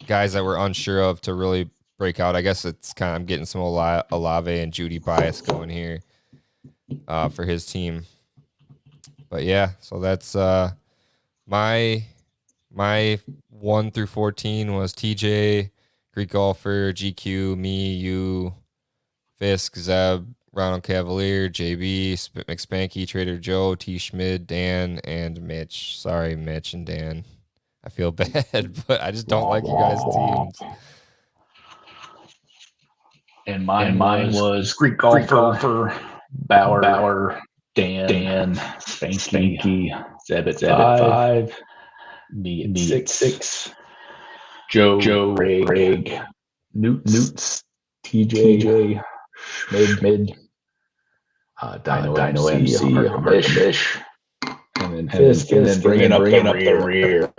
guys that we're unsure of to really break out. I guess it's kind of, I'm getting some Olave and Judy bias going here for his team. But yeah, so that's my 1 through 14 was TJ, Greek Golfer, GQ, me, you, Fisk, Zeb, Ronald Cavalier, JB, McSpanky, Trader Joe, T. Schmid, Dan, and Mitch. Sorry, Mitch and Dan. I feel bad, but I just don't like you guys' teams. And mine was Greek Golfer, Bauer, Dan, Spanky, Zeb at 5, me at 6, Joe, Craig, Newts, TJ, Schmid, Dino MC, Fish, and then Fisk, and then bringing up the rear,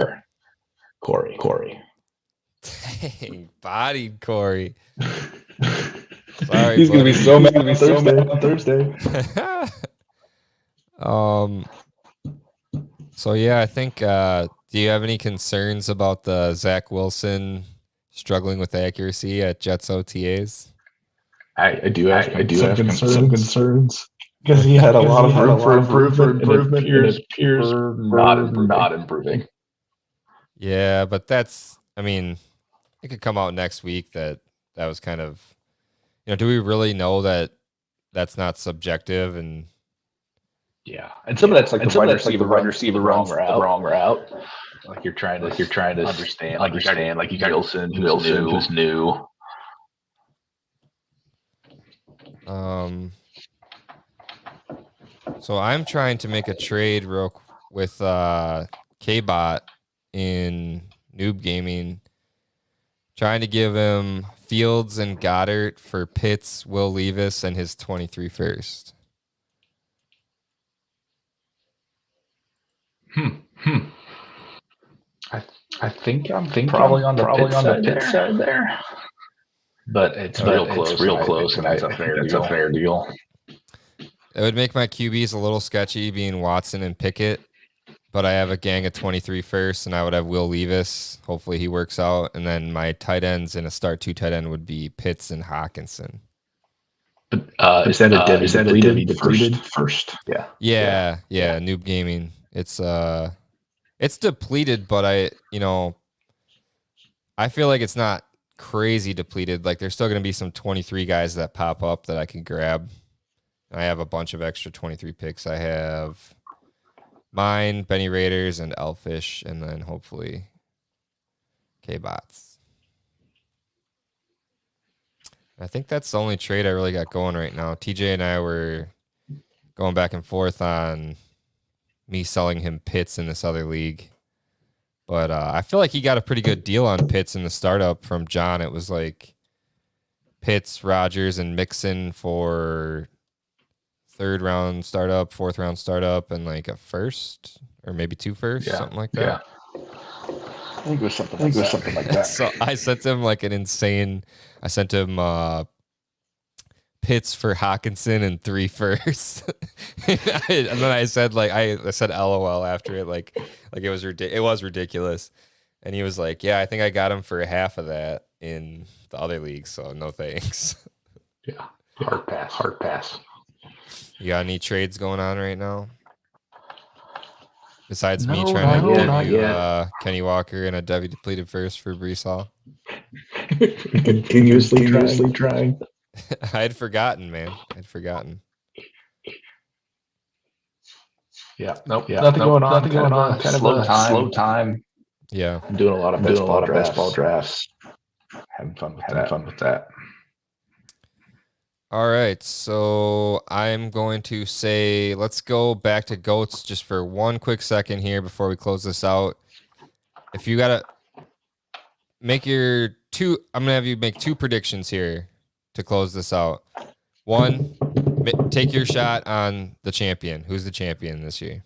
Corey. Dang, bodied Corey. Sorry, he's gonna be so mad on Thursday. So yeah, I think. Do you have any concerns about the Zach Wilson struggling with accuracy at Jets OTAs? I do have some concerns because he had a lot of room for improvement. It appears not improving. Yeah, but that's. I mean, it could come out next week that was kind of. Do we really know that that's not subjective? And yeah, and some of that's like the wide receiver runs the wrong route. Like you're trying to understand. Like you got Wilson who's new. So I'm trying to make a trade with K-Bot in Noob Gaming. Trying to give him Fields and Goddard for Pitts, Will Levis, and his 23 first. I think I'm probably on the Pitts side there. But it's real close, and that's a fair deal. It would make my QBs a little sketchy being Watson and Pickett, but I have a gang of 23 first, and I would have Will Levis. Hopefully he works out. And then my tight ends in a start 2 tight end would be Pitts and Hawkinson. But is that a depleted first? Yeah. Noob Gaming. It's depleted, but I feel like it's not crazy depleted. Like there's still going to be some 23 guys that pop up that I can grab. I have a bunch of extra 23 picks. I have mine, Benny Raiders, and Elfish, and then hopefully K-Bots. I think that's the only trade I really got going right now. TJ and I were going back and forth on me selling him Pitts in this other league. But I feel like he got a pretty good deal on Pitts in the startup from John. It was like Pitts, Rodgers, and Mixon for 3rd round startup, 4th round startup, and like a first or maybe 2 firsts, something like that. Yeah. I think it was something like that. So I sent him like an insane. I sent him Pitts for Hawkinson and 3 firsts, and then I said I said LOL after it, like it was ridiculous, and he was like, "Yeah, I think I got him for half of that in the other league, so no thanks." Yeah, hard pass. You got any trades going on right now? Besides me trying to give you Kenny Walker and a Debbie depleted first for Brees Hall. Continuously trying. I had forgotten, man. Yeah. Nope. Nothing going on. Kind of a slow time. Yeah. I'm doing a lot of baseball drafts. Having fun with that. All right, so I'm going to say let's go back to GOATs just for one quick second here before we close this out. If you got make your two. I'm gonna have you make 2 predictions here to close this out. One, take your shot on the champion. Who's the champion this year?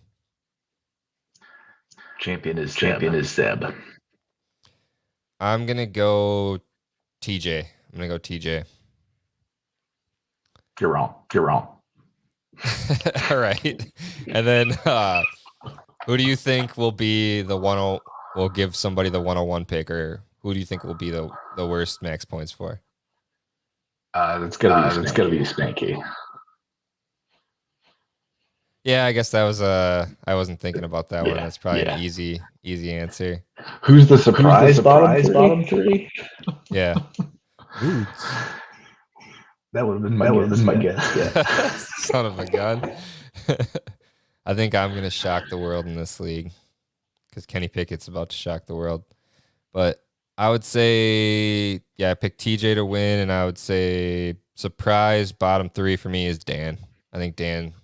Champion is Zeb. I'm gonna go TJ. I'm gonna go TJ. You're wrong. All right. And then who do you think will be the will give somebody the 101 pick, or who do you think will be the worst max points for? That's gonna be Spanky. Yeah, I guess that was I wasn't thinking about that one. That's probably an easy answer. Who's the surprise bottom three? Yeah. Boots. That would have been my guess. Yeah. Son of a gun. I think I'm gonna shock the world in this league because Kenny Pickett's about to shock the world. But I would say, I picked TJ to win, and I would say surprise bottom 3 for me is Dan. I think Dan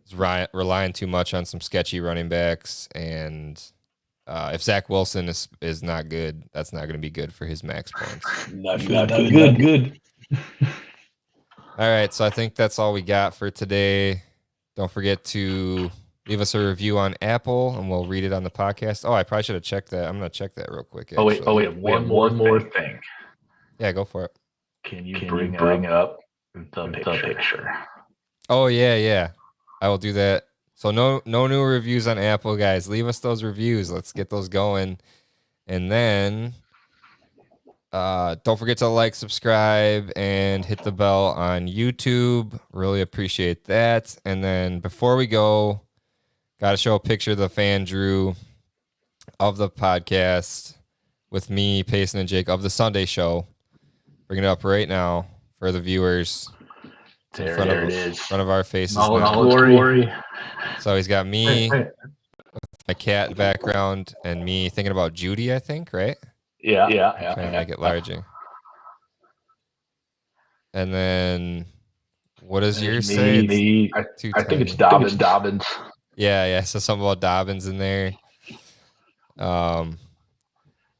is relying too much on some sketchy running backs, and if Zach Wilson is not good, that's not going to be good for his max points. Not good. All right, so I think that's all we got for today. Don't forget to leave us a review on Apple, and we'll read it on the podcast. Oh, I probably should have checked that. I'm going to check that real quick. Actually. Oh wait, one more thing. Yeah, go for it. Can you bring up the picture? Oh yeah. I will do that. So no new reviews on Apple, guys. Leave us those reviews. Let's get those going. And then don't forget to like, subscribe, and hit the bell on YouTube. Really appreciate that. And then before we go, got to show a picture the fan drew of the podcast with me, Payson, and Jake of the Sunday show. Bring it up right now for the viewers. There it is. In front of our faces. All glory. So he's got me, my cat background, and me thinking about Judy, I think, right? Yeah. Trying to make it larger. And then, what does yours say? I think it's Dobbins. Yeah. So something about Dobbins in there. Man,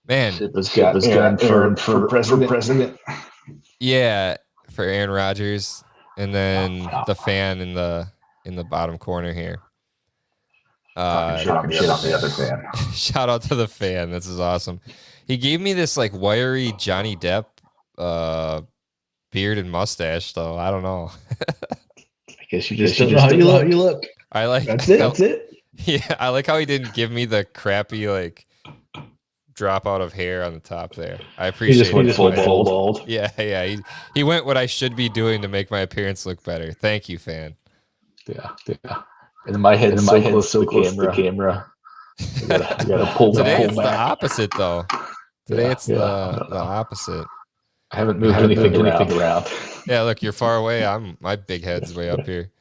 it was got Aaron for president. Yeah, for Aaron Rodgers, and then the fan in the bottom corner here. Shit on the other fan. Shout out to the fan. This is awesome. He gave me this like wiry Johnny Depp beard and mustache, though. I don't know. I guess you just don't know how you look. I like that's it. Yeah, I like how he didn't give me the crappy like drop out of hair on the top there. I appreciate it. He just went full bald. Yeah. He went what I should be doing to make my appearance look better. Thank you, fan. Yeah. And my head's so close to the camera. You gotta pull Today back. it's the opposite, though. Today it's the opposite. I haven't moved anything around. Yeah, look, you're far away. My big head's way up here.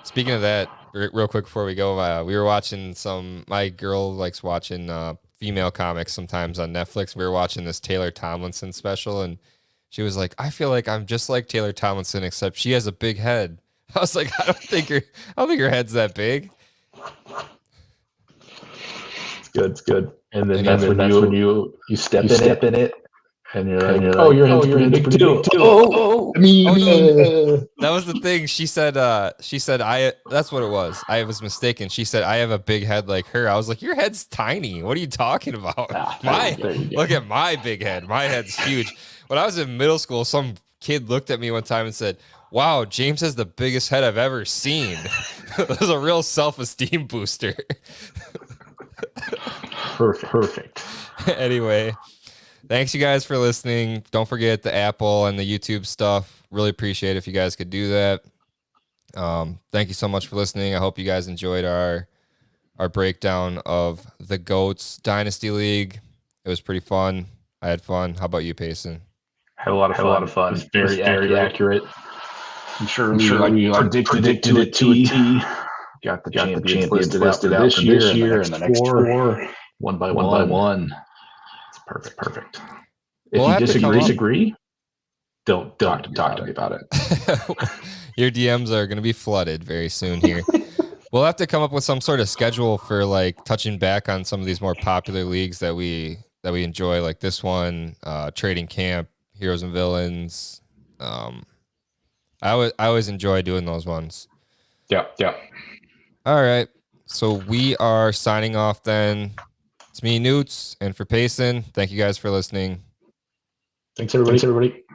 Speaking of that, real quick before we go, we were watching my girl likes watching female comics sometimes on Netflix. We were watching this Taylor Tomlinson special, and she was like, I feel like I'm just like Taylor Tomlinson, except she has a big head. I was like, I don't think your head's that big. It's good. And then that's when you step in it. And you're like, oh, your head's pretty big too. That was the thing. She said, that's what it was. I was mistaken. She said, I have a big head like her. I was like, your head's tiny. What are you talking about? Look at my big head. My head's huge. When I was in middle school, some kid looked at me one time and said, wow, James has the biggest head I've ever seen. It was a real self-esteem booster. Perfect. Anyway, thanks you guys for listening. Don't forget the Apple and the YouTube stuff. Really appreciate it if you guys could do that. Thank you so much for listening. I hope you guys enjoyed our breakdown of the GOATs Dynasty League. It was pretty fun. I had fun. How about you, Payson? Had a lot of fun. It was very accurate. I'm sure we predicted it to a T. Got the champions listed out this year and the next four, one by one. It's perfect. If you disagree, don't talk to me about it. Your DMs are going to be flooded very soon here. We'll have to come up with some sort of schedule for like touching back on some of these more popular leagues that we that we enjoy, like this one, Trading Camp, Heroes and Villains. I always enjoy doing those ones. Yeah. All right. So we are signing off then. It's me, Newts, and for Payson, thank you guys for listening. Thanks, everybody.